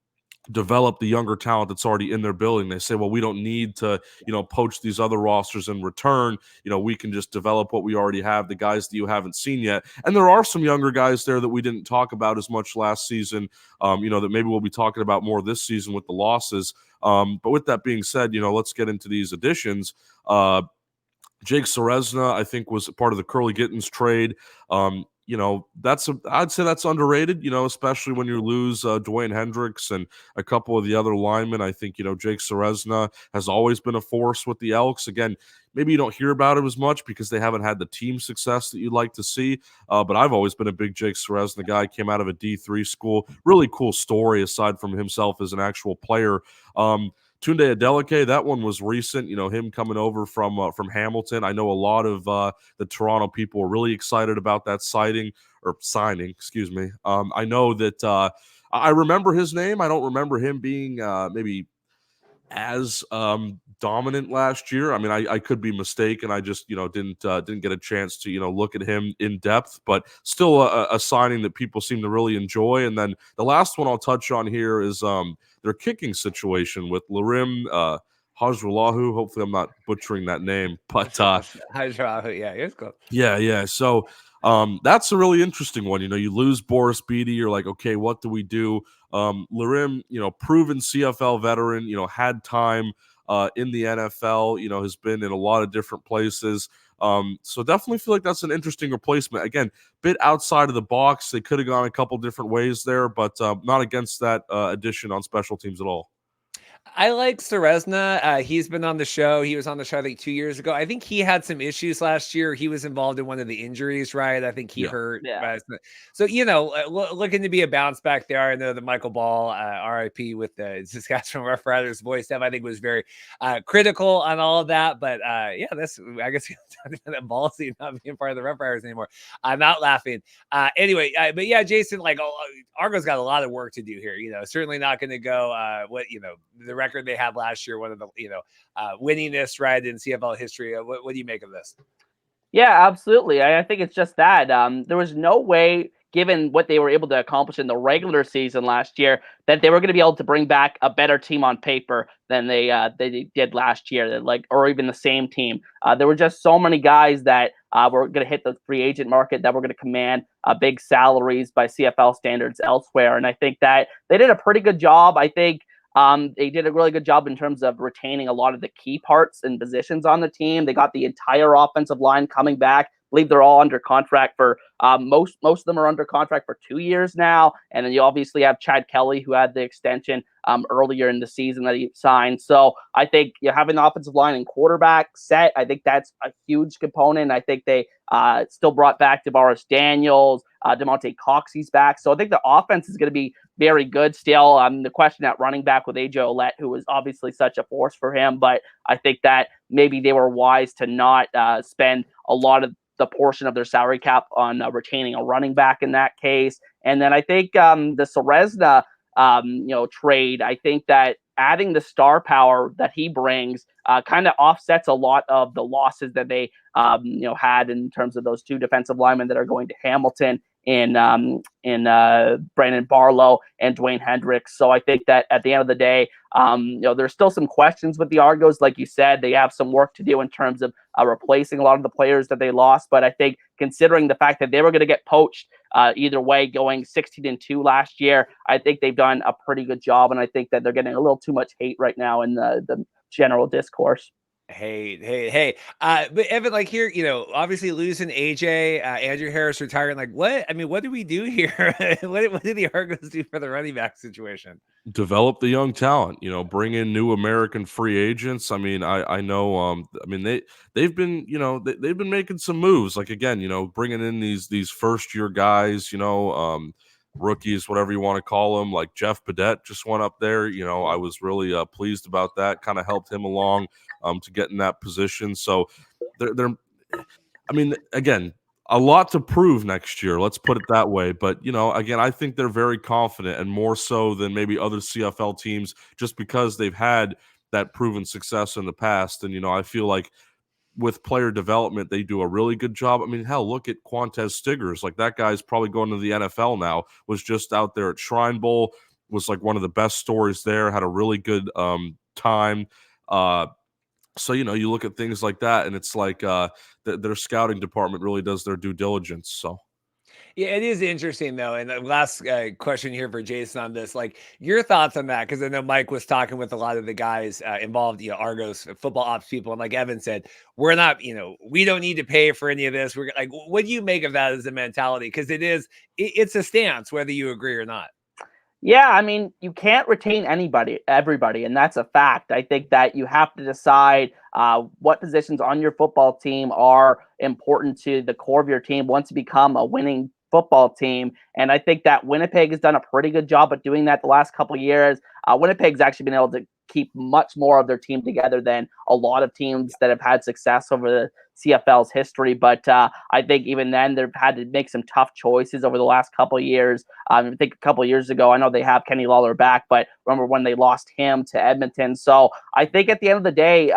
Speaker 3: develop the younger talent that's already in their building. They say, well, we don't need to, poach these other rosters in return. We can just develop what we already have, the guys that you haven't seen yet. And there are some younger guys there that we didn't talk about as much last season, that maybe we'll be talking about more this season with the losses. But with that being said, let's get into these additions. Jake Serezna, I think, was part of the Curly Gittins trade. I'd say that's underrated, especially when you lose Dwayne Hendricks and a couple of the other linemen. I think, Jake Serezna has always been a force with the Elks. Again, maybe you don't hear about him as much because they haven't had the team success that you'd like to see. But I've always been a big Jake Serezna guy. Came out of a D3 school. Really cool story aside from himself as an actual player. Tunde Adeleke, that one was recent. Him coming over from Hamilton. I know a lot of the Toronto people were really excited about that signing. Excuse me. I know that I remember his name. I don't remember him being maybe as dominant last year. I mean, I could be mistaken. I just didn't get a chance to look at him in depth, but still a signing that people seem to really enjoy. And then the last one I'll touch on here is their kicking situation with Larim Hajrulahu. Hopefully I'm not butchering that name, but
Speaker 1: Hajrulahu, yeah, it's cool.
Speaker 3: Yeah. So that's a really interesting one. You lose Boris Beatty, you're like, okay, what do we do? Larim, proven CFL veteran, had time in the NFL, has been in a lot of different places. So definitely feel like that's an interesting replacement. Again, bit outside of the box. They could have gone a couple different ways there, but not against that addition on special teams at all.
Speaker 1: I like Serezna. He's been on the show. He was on the show, I think, 2 years ago. I think he had some issues last year. He was involved in one of the injuries, right? I think he hurt.
Speaker 2: Yeah.
Speaker 1: So, looking to be a bounce back there. I know the Michael Ball, RIP, with the Saskatchewan Roughriders voice stuff, I think was very critical on all of that. But I guess that ballsy not being part of the Roughriders anymore. I'm not laughing. Anyway, but yeah, Jason, Argo's got a lot of work to do here. Certainly not going to go the record they had last year, one of the winningest, right, in CFL history. What do you make of this?
Speaker 2: Yeah, absolutely. I think it's just that there was no way, given what they were able to accomplish in the regular season last year, that they were going to be able to bring back a better team on paper than they did last year, or even the same team. There were just so many guys that were going to hit the free agent market that were going to command big salaries by CFL standards elsewhere, and I think that they did a pretty good job. I think they did a really good job in terms of retaining a lot of the key parts and positions on the team. They got the entire offensive line coming back. I believe they're all under contract for most of them are under contract for 2 years now. And then you obviously have Chad Kelly, who had the extension earlier in the season that he signed. So I think having the offensive line and quarterback set, I think that's a huge component. I think they still brought back DeVaris Daniels, DeMonte Coxey's back. So I think the offense is going to be very good still. The question at running back with AJ Ouellette, who was obviously such a force for him, but I think that maybe they were wise to not spend a lot of the portion of their salary cap on retaining a running back in that case. And then I think the Serezna trade, I think that adding the star power that he brings kind of offsets a lot of the losses that they had in terms of those two defensive linemen that are going to Hamilton in Brandon Barlow and Dwayne Hendricks. So I think that at the end of the day, there's still some questions with the Argos. Like you said, they have some work to do in terms of replacing a lot of the players that they lost. But I think considering the fact that they were going to get poached either way, going 16-2 last year, I think they've done a pretty good job. And I think that they're getting a little too much hate right now in the general discourse.
Speaker 1: Hey. But Evan, here, obviously losing AJ, Andrew Harris retiring. What? I mean, what do we do here? what do the Argos do for the running back situation?
Speaker 3: Develop the young talent, bring in new American free agents. I mean, I know, they've been, they've been making some moves. Bringing in these first year guys, rookies, whatever you want to call them, like Jeff Padette just went up there. I was really pleased about that. Kind of helped him along to get in that position. So they're again, a lot to prove next year. Let's put it that way. But, again, I think they're very confident, and more so than maybe other CFL teams, just because they've had that proven success in the past. And, I feel like with player development, they do a really good job. I mean, hell, look at Quantez Stiggers. That guy's probably going to the NFL now, was just out there at Shrine Bowl, was one of the best stories there, had a really good time. So, you look at things like that, and it's their scouting department really does their due diligence. So,
Speaker 1: Yeah, it is interesting though. And the last question here for Jason on this, like your thoughts on that, because I know Mike was talking with a lot of the guys involved, Argos football ops people, and like Evan said, we're not, we don't need to pay for any of this. We're like, what do you make of that as a mentality? Because it's a stance, whether you agree or not.
Speaker 2: Yeah, I mean, you can't retain everybody, and that's a fact. I think that you have to decide what positions on your football team are important to the core of your team once you become a winning football team. And I think that Winnipeg has done a pretty good job at doing that the last couple of years. Winnipeg's actually been able to keep much more of their team together than a lot of teams that have had success over the CFL's history. But I think even then they've had to make some tough choices over the last couple of years. I think a couple of years ago, I know they have Kenny Lawler back, but remember when they lost him to Edmonton. So I think at the end of the day,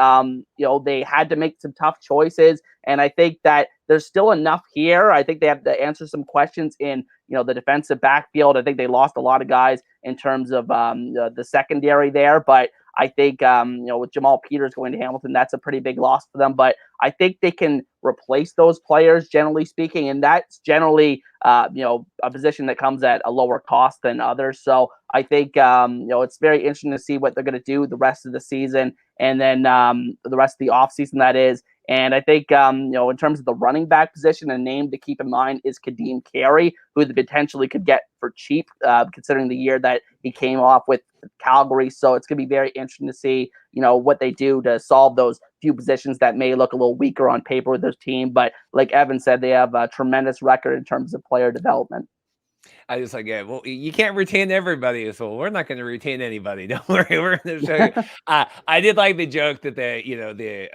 Speaker 2: they had to make some tough choices. And I think that there's still enough here. I think they have to answer some questions in, the defensive backfield. I think they lost a lot of guys in terms of the secondary there. But I think, with Jamal Peters going to Hamilton, that's a pretty big loss for them. But I think they can replace those players, generally speaking. And that's generally, a position that comes at a lower cost than others. So I think, it's very interesting to see what they're going to do the rest of the season and then the rest of the offseason, that is. And I think, in terms of the running back position, a name to keep in mind is Kadeem Carey, who they potentially could get for cheap, considering the year that he came off with Calgary. So it's going to be very interesting to see, what they do to solve those few positions that may look a little weaker on paper with their team. But like Evan said, they have a tremendous record in terms of player development.
Speaker 1: I just like, well, you can't retain everybody, so we're not going to retain anybody. Don't worry, we're going to show you. I did like the joke that the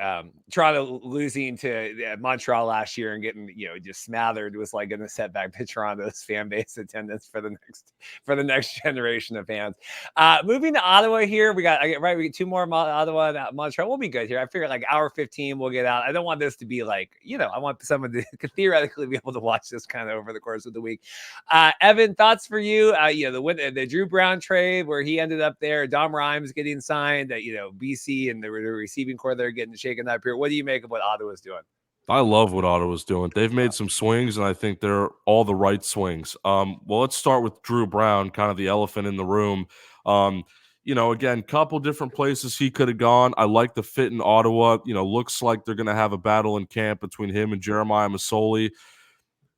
Speaker 1: Toronto losing to Montreal last year and getting just smothered was like going to set back the Toronto's fan base attendance for the next generation of fans. Moving to Ottawa here, we got two more Ottawa and Montreal. We'll be good here. I figure like hour 15 we'll get out. I don't want this to be like I want someone to theoretically be able to watch this kind of over the course of the week. Evan, thoughts for you? The Drew Brown trade where he ended up there, Dom Rhymes getting signed, BC and the receiving core they're getting shaken up here. What do you make of what Ottawa's doing?
Speaker 3: I love what Ottawa's doing. They've made some swings, and I think they're all the right swings. Well, let's start with Drew Brown, kind of the elephant in the room. Again, couple different places he could have gone. I like the fit in Ottawa. Looks like they're going to have a battle in camp between him and Jeremiah Masoli.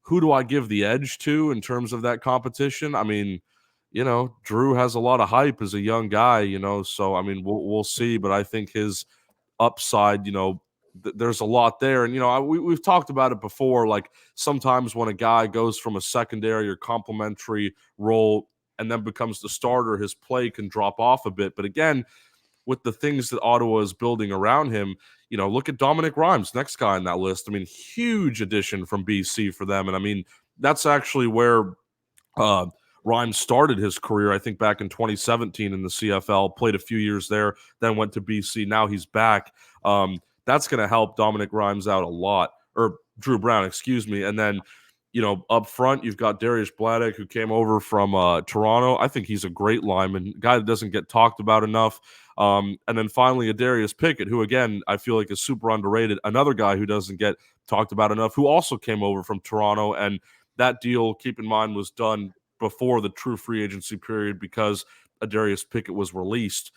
Speaker 3: Who do I give the edge to in terms of that competition? I mean, Drew has a lot of hype as a young guy, so I mean, we'll see. But I think his upside, there's a lot there. And, we've talked about it before. Like sometimes when a guy goes from a secondary or complementary role and then becomes the starter, his play can drop off a bit. But again, with the things that Ottawa is building around him, look at Dominic Rhymes, next guy on that list. I mean, huge addition from BC for them. And I mean, that's actually where Rhymes started his career, I think back in 2017 in the CFL, played a few years there, then went to BC. Now he's back. That's going to help Dominic Rhymes out a lot, or Drew Brown, excuse me. And then, up front, you've got Darius Bladek, who came over from Toronto. I think he's a great lineman, guy that doesn't get talked about enough. And then finally, Darius Pickett, who, again, I feel like is super underrated. Another guy who doesn't get talked about enough, who also came over from Toronto. And that deal, keep in mind, was done before the true free agency period because Darius Pickett was released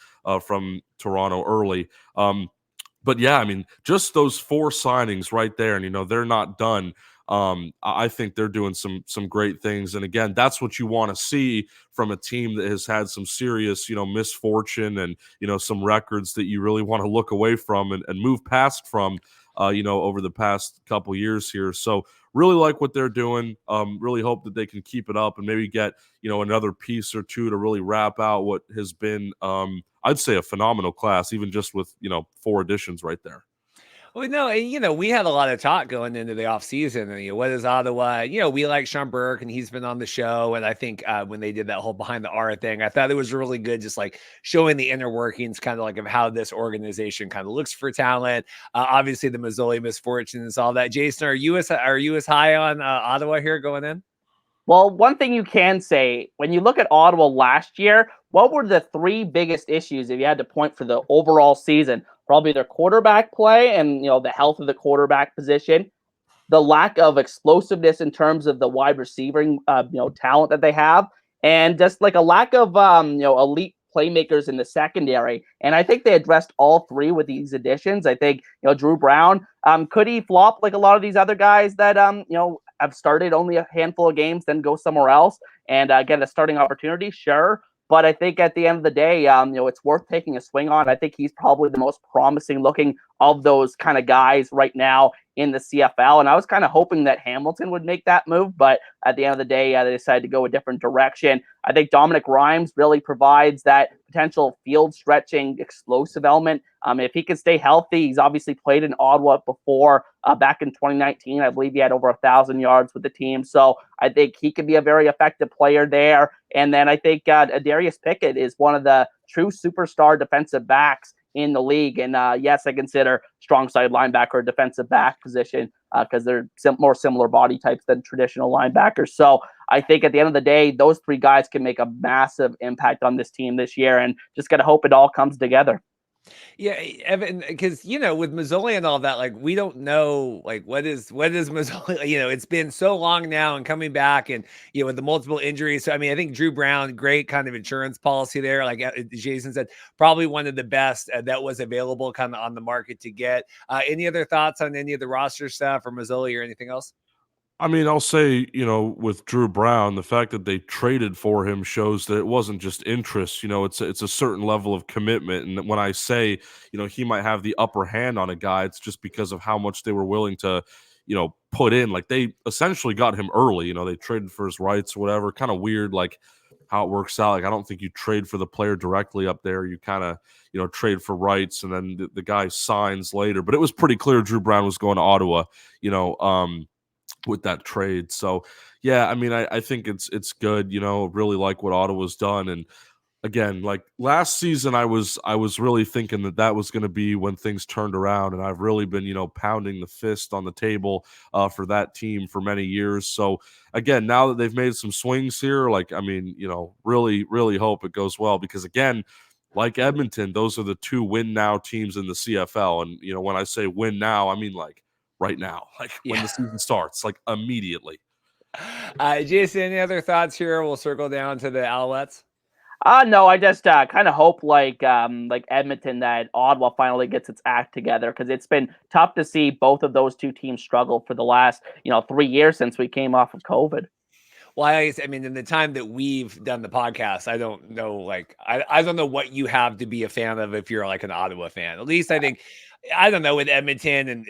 Speaker 3: from Toronto early. But yeah, I mean, just those four signings right there, and they're not done. I think they're doing some great things. And again, that's what you want to see from a team that has had some serious, misfortune and, some records that you really want to look away from and move past from, over the past couple years here. So really like what they're doing. Really hope that they can keep it up and maybe get, another piece or two to really wrap out what has been, I'd say, a phenomenal class, even just with, 4 additions right there.
Speaker 1: Well, no, and we had a lot of talk going into the offseason. And what is Ottawa? We like Sean Burke, and he's been on the show. And I think when they did that whole behind the R thing, I thought it was really good, just like showing the inner workings, kind of like of how this organization kind of looks for talent. Obviously, the Mazzoli misfortunes, all that. Jason, are you as high on Ottawa here going in?
Speaker 2: Well, one thing you can say, when you look at Ottawa last year, what were the 3 biggest issues if you had to point for the overall season? Probably their quarterback play and, the health of the quarterback position. the lack of explosiveness in terms of the wide receiving, talent that they have, and just like a lack of, elite playmakers in the secondary. And I think they addressed all three with these additions. I think, Drew Brown, could he flop like a lot of these other guys that, have started only a handful of games, then go somewhere else and get a starting opportunity? Sure. But I think at the end of the day, it's worth taking a swing on. I think he's probably the most promising looking of those kind of guys right now in the CFL. And I was kind of hoping that Hamilton would make that move, but at the end of the day, they decided to go a different direction. I think Dominic Rhymes really provides that potential field stretching explosive element. If he can stay healthy, he's obviously played in Ottawa before, back in 2019. I believe he had over 1,000 yards with the team. So I think he could be a very effective player there. And then I think Darius Pickett is one of the true superstar defensive backs in the league. And yes, I consider strong side linebacker a defensive back position because they're more similar body types than traditional linebackers. So I think at the end of the day, those three guys can make a massive impact on this team this year, and just got to hope it all comes together.
Speaker 1: Yeah, Evan, because with Mazzoli and all that, like we don't know, like what is Mazzoli? It's been so long now, and coming back, and with the multiple injuries. So I mean, I think Drew Brown, great kind of insurance policy there. Like Jason said, probably one of the best that was available, kind of on the market to get. Any other thoughts on any of the roster stuff or Mazzoli or anything else?
Speaker 3: I mean, I'll say, with Drew Brown, the fact that they traded for him shows that it wasn't just interest. It's a certain level of commitment. And when I say, he might have the upper hand on a guy, it's just because of how much they were willing to, put in. Like they essentially got him early. They traded for his rights or whatever. Kind of weird, like how it works out. Like I don't think you trade for the player directly up there. You kind of, trade for rights, and then the guy signs later. But it was pretty clear Drew Brown was going to Ottawa. With that trade. So yeah, I mean, I think it's good, really like what Ottawa's done. And again, like last season, I was really thinking that was going to be when things turned around, and I've really been, pounding the fist on the table for that team for many years. So again, now that they've made some swings here, like, I mean, really, really hope it goes well, because again, like Edmonton, those are the two win now teams in the CFL. And, when I say win now, I mean like right now, like when the season starts, like immediately.
Speaker 1: Jason, any other thoughts here? We'll circle down to the Alouettes.
Speaker 2: No, I just kind of hope like Edmonton, that Ottawa finally gets its act together, because it's been tough to see both of those two teams struggle for the last 3 years since we came off of COVID.
Speaker 1: Well, I mean, in the time that we've done the podcast, I don't know, like, I don't know what you have to be a fan of if you're like an Ottawa fan. At least I think, I don't know, with Edmonton and,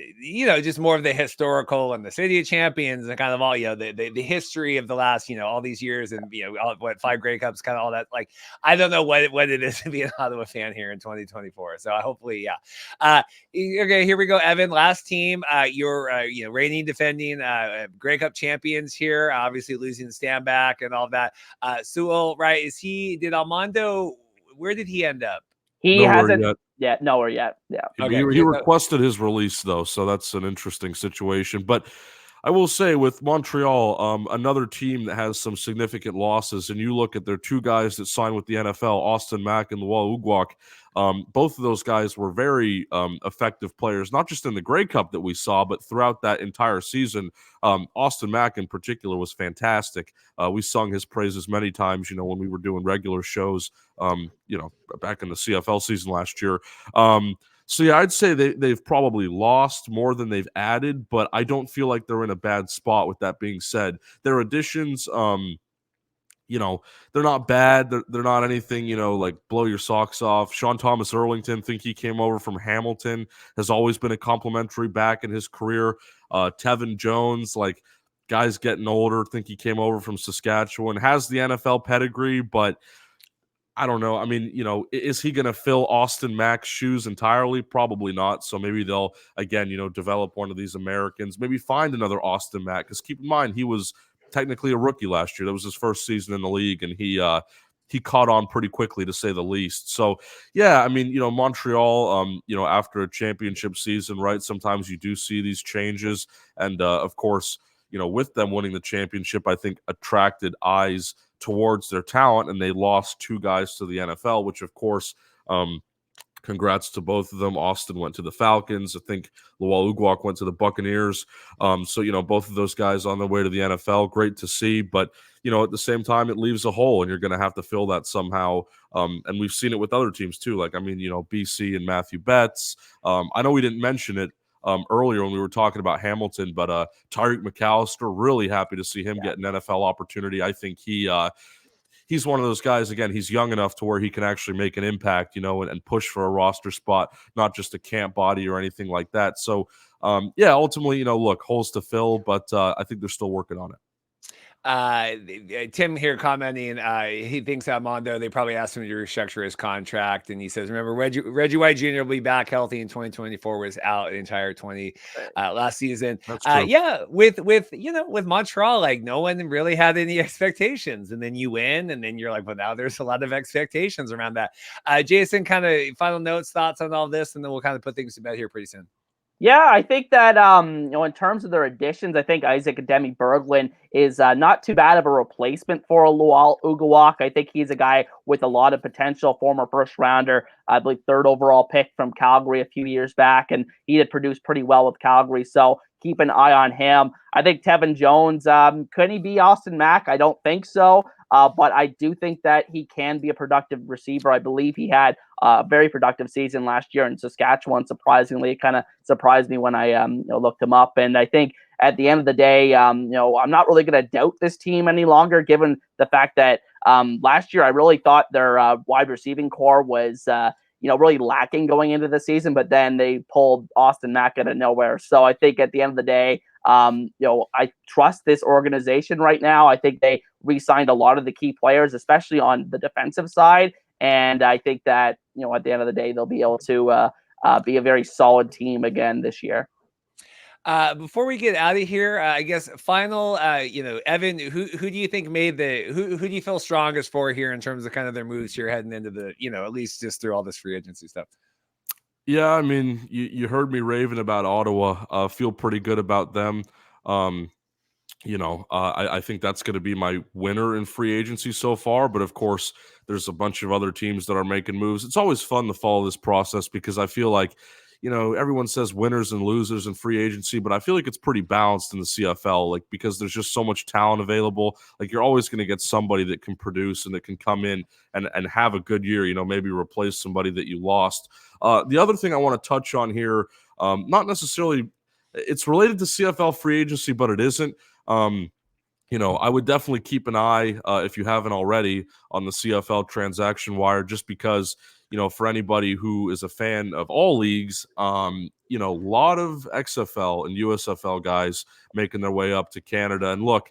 Speaker 1: just more of the historical and the city of champions and kind of all, the history of the last, all these years and, 5 Grey Cups, kind of all that. Like, I don't know what it is to be an Ottawa fan here in 2024. So hopefully, yeah. Okay, here we go, Evan. Last team, you're, reigning, defending Grey Cup champions here, obviously losing the stand back and all that. Sewell, right? Did Armando, where did he end up?
Speaker 2: He hasn't yet. Nowhere yet. Yeah.
Speaker 3: Okay. He requested his release though, so that's an interesting situation. But I will say with Montreal, another team that has some significant losses, and you look at their two guys that signed with the NFL, Austin Mack and Luau Ugwak. Both of those guys were very effective players, not just in the Grey Cup that we saw, but throughout that entire season. Austin Mack in particular was fantastic. We sung his praises many times, when we were doing regular shows, back in the CFL season last year. So yeah, I'd say they've probably lost more than they've added, but I don't feel like they're in a bad spot. With that being said, their additions, they're not bad. They're not anything, like blow your socks off. Sean Thomas Erlington, think he came over from Hamilton, has always been a complimentary back in his career. Tevin Jones, like guys getting older, think he came over from Saskatchewan, has the NFL pedigree, but I don't know. I mean, is he going to fill Austin Mack's shoes entirely? Probably not. So maybe they'll, again, develop one of these Americans, maybe find another Austin Mack, because keep in mind, he was technically a rookie last year. That was his first season in the league, and he caught on pretty quickly, to say the least. So, yeah, I mean, Montreal, after a championship season, right, sometimes you do see these changes. And, of course, with them winning the championship, I think attracted eyes towards their talent, and they lost 2 guys to the NFL, which, of course, Congrats to both of them. Austin went to the Falcons. I think Lawal Ugwak went to the Buccaneers. So, both of those guys on their way to the NFL, great to see. But, at the same time, it leaves a hole, and you're going to have to fill that somehow. And we've seen it with other teams too. Like, BC and Matthew Betts. I know we didn't mention it earlier when we were talking about Hamilton, but Tyreek McAllister, really happy to see him get an NFL opportunity. I think he's one of those guys, again, he's young enough to where he can actually make an impact, and push for a roster spot, not just a camp body or anything like that. So, ultimately, look, holes to fill, but I think they're still working on it.
Speaker 1: Tim here commenting, he thinks Armando, they probably asked him to restructure his contract, and he says, remember, Reggie White Jr. will be back healthy in 2024, was out the entire last season.
Speaker 3: That's true.
Speaker 1: With Montreal, like, no one really had any expectations, and then you win, and then you're like, but now there's a lot of expectations around that. Jason, kind of final notes, thoughts on all this, and then we'll kind of put things to bed here pretty soon.
Speaker 2: Yeah, I think that, in terms of their additions, I think Isaac Demi Berglund is not too bad of a replacement for Lawal Ugwak. I think he's a guy with a lot of potential, former first rounder, I believe 3rd overall pick from Calgary a few years back, and he had produced pretty well with Calgary. So keep an eye on him. I think Tevin Jones, could he be Austin Mack? I don't think so. But I do think that he can be a productive receiver. I believe he had a very productive season last year in Saskatchewan. Surprisingly, it kind of surprised me when I looked him up. And I think at the end of the day, I'm not really going to doubt this team any longer, given the fact that last year I really thought their wide receiving core was really lacking going into the season, but then they pulled Austin Mack out of nowhere. So I think at the end of the day, I trust this organization right now. I think they re-signed a lot of the key players, especially on the defensive side. And I think that, at the end of the day, they'll be able to be a very solid team again this year.
Speaker 1: Before we get out of here, I guess final, Evan, who do you think made who do you feel strongest for here in terms of kind of their moves here heading into the, at least just through all this free agency stuff?
Speaker 3: Yeah, you heard me raving about Ottawa. Feel pretty good about them. I think that's going to be my winner in free agency so far. But of course, there's a bunch of other teams that are making moves. It's always fun to follow this process because I feel like, everyone says winners and losers in free agency, but I feel like it's pretty balanced in the CFL, like, because there's just so much talent available. Like, you're always going to get somebody that can produce and that can come in and have a good year, maybe replace somebody that you lost. The other thing I want to touch on here, not necessarily, it's related to CFL free agency, but it isn't. I would definitely keep an eye, if you haven't already, on the CFL transaction wire, just because, for anybody who is a fan of all leagues, a lot of XFL and USFL guys making their way up to Canada. And look,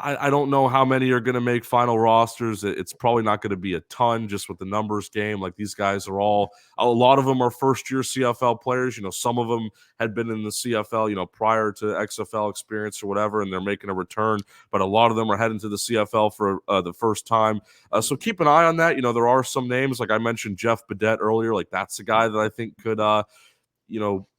Speaker 3: I don't know how many are going to make final rosters. It's probably not going to be a ton just with the numbers game. Like, these guys are a lot of them are first-year CFL players. Some of them had been in the CFL, prior to XFL experience or whatever, and they're making a return. But a lot of them are heading to the CFL for the first time. So keep an eye on that. There are some names, like I mentioned Jeff Badette earlier. Like, that's a guy that I think could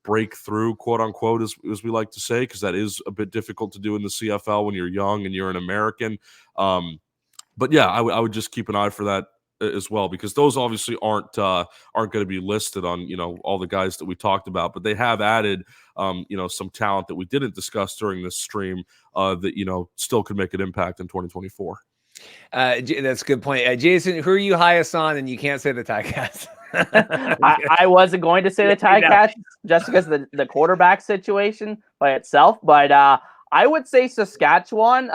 Speaker 3: break through, quote unquote, as we like to say, because that is a bit difficult to do in the CFL when you're young and you're an American. But yeah, I would just keep an eye for that as well, because those obviously aren't going to be listed on, all the guys that we talked about, but they have added, some talent that we didn't discuss during this stream that, still could make an impact in 2024.
Speaker 1: That's a good point. Jason, who are you highest on? And you can't say the Ticats.
Speaker 2: I wasn't going to say the Ticats just because of the quarterback situation by itself, but I would say Saskatchewan.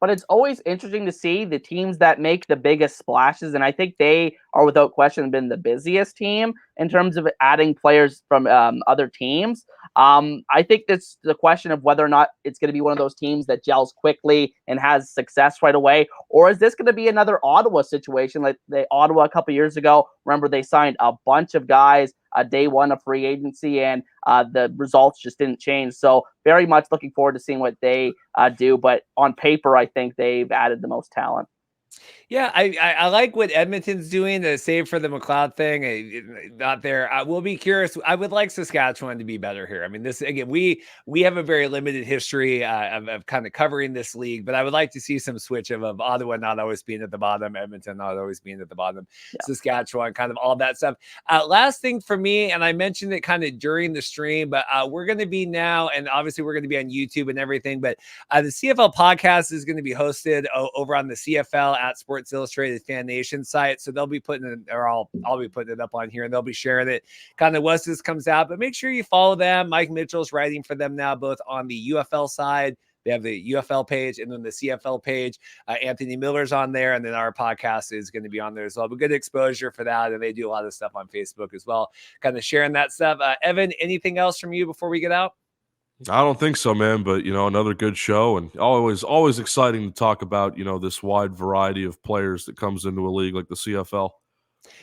Speaker 2: But it's always interesting to see the teams that make the biggest splashes, and I think they are without question been the busiest team in terms of adding players from other teams. I think that's the question of whether or not it's going to be one of those teams that gels quickly and has success right away, or is this going to be another Ottawa situation like Ottawa a couple years ago? Remember, they signed a bunch of guys day one of free agency, and the results just didn't change. So very much looking forward to seeing what they do. But on paper, I think they've added the most talent.
Speaker 1: Yeah, I like what Edmonton's doing, save for the McLeod thing. Not there. I will be curious. I would like Saskatchewan to be better here. I mean, this again, we have a very limited history of kind of covering this league, but I would like to see some switch of Ottawa not always being at the bottom, Edmonton not always being at the bottom,
Speaker 2: Yeah.
Speaker 1: Saskatchewan, kind of all that stuff. Last thing for me, and I mentioned it kind of during the stream, but we're going to be now, and obviously we're going to be on YouTube and everything, but the CFL podcast is going to be hosted over on the CFL at Sports Illustrated Fan Nation site. So they'll be putting it, or I'll be putting it up on here, and they'll be sharing it kind of once this comes out. But make sure you follow them. Mike Mitchell's writing for them now, both on the UFL side. They have the UFL page and then the CFL page. Anthony Miller's on there, and then our podcast is going to be on there as well. But good exposure for that, and they do a lot of stuff on Facebook as well, kind of sharing that stuff. Evan, anything else from you before we get out?
Speaker 3: I don't think so, man. But another good show, and always exciting to talk about this wide variety of players that comes into a league like the CFL.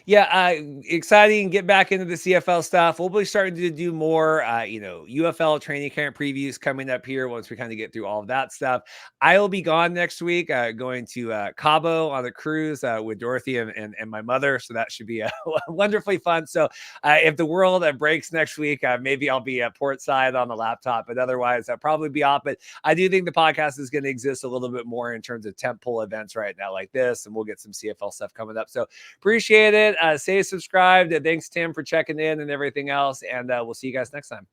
Speaker 1: Yeah, exciting. Get back into the CFL stuff. We'll be starting to do more, UFL training camp previews coming up here once we kind of get through all of that stuff. I will be gone next week, going to Cabo on a cruise with Dorothy and my mother. So that should be wonderfully fun. So if the world breaks next week, maybe I'll be port side on the laptop, but otherwise I'll probably be off. But I do think the podcast is going to exist a little bit more in terms of tentpole events right now like this, and we'll get some CFL stuff coming up. So appreciate it. Stay subscribed. Thanks, Tim, for checking in and everything else. And we'll see you guys next time.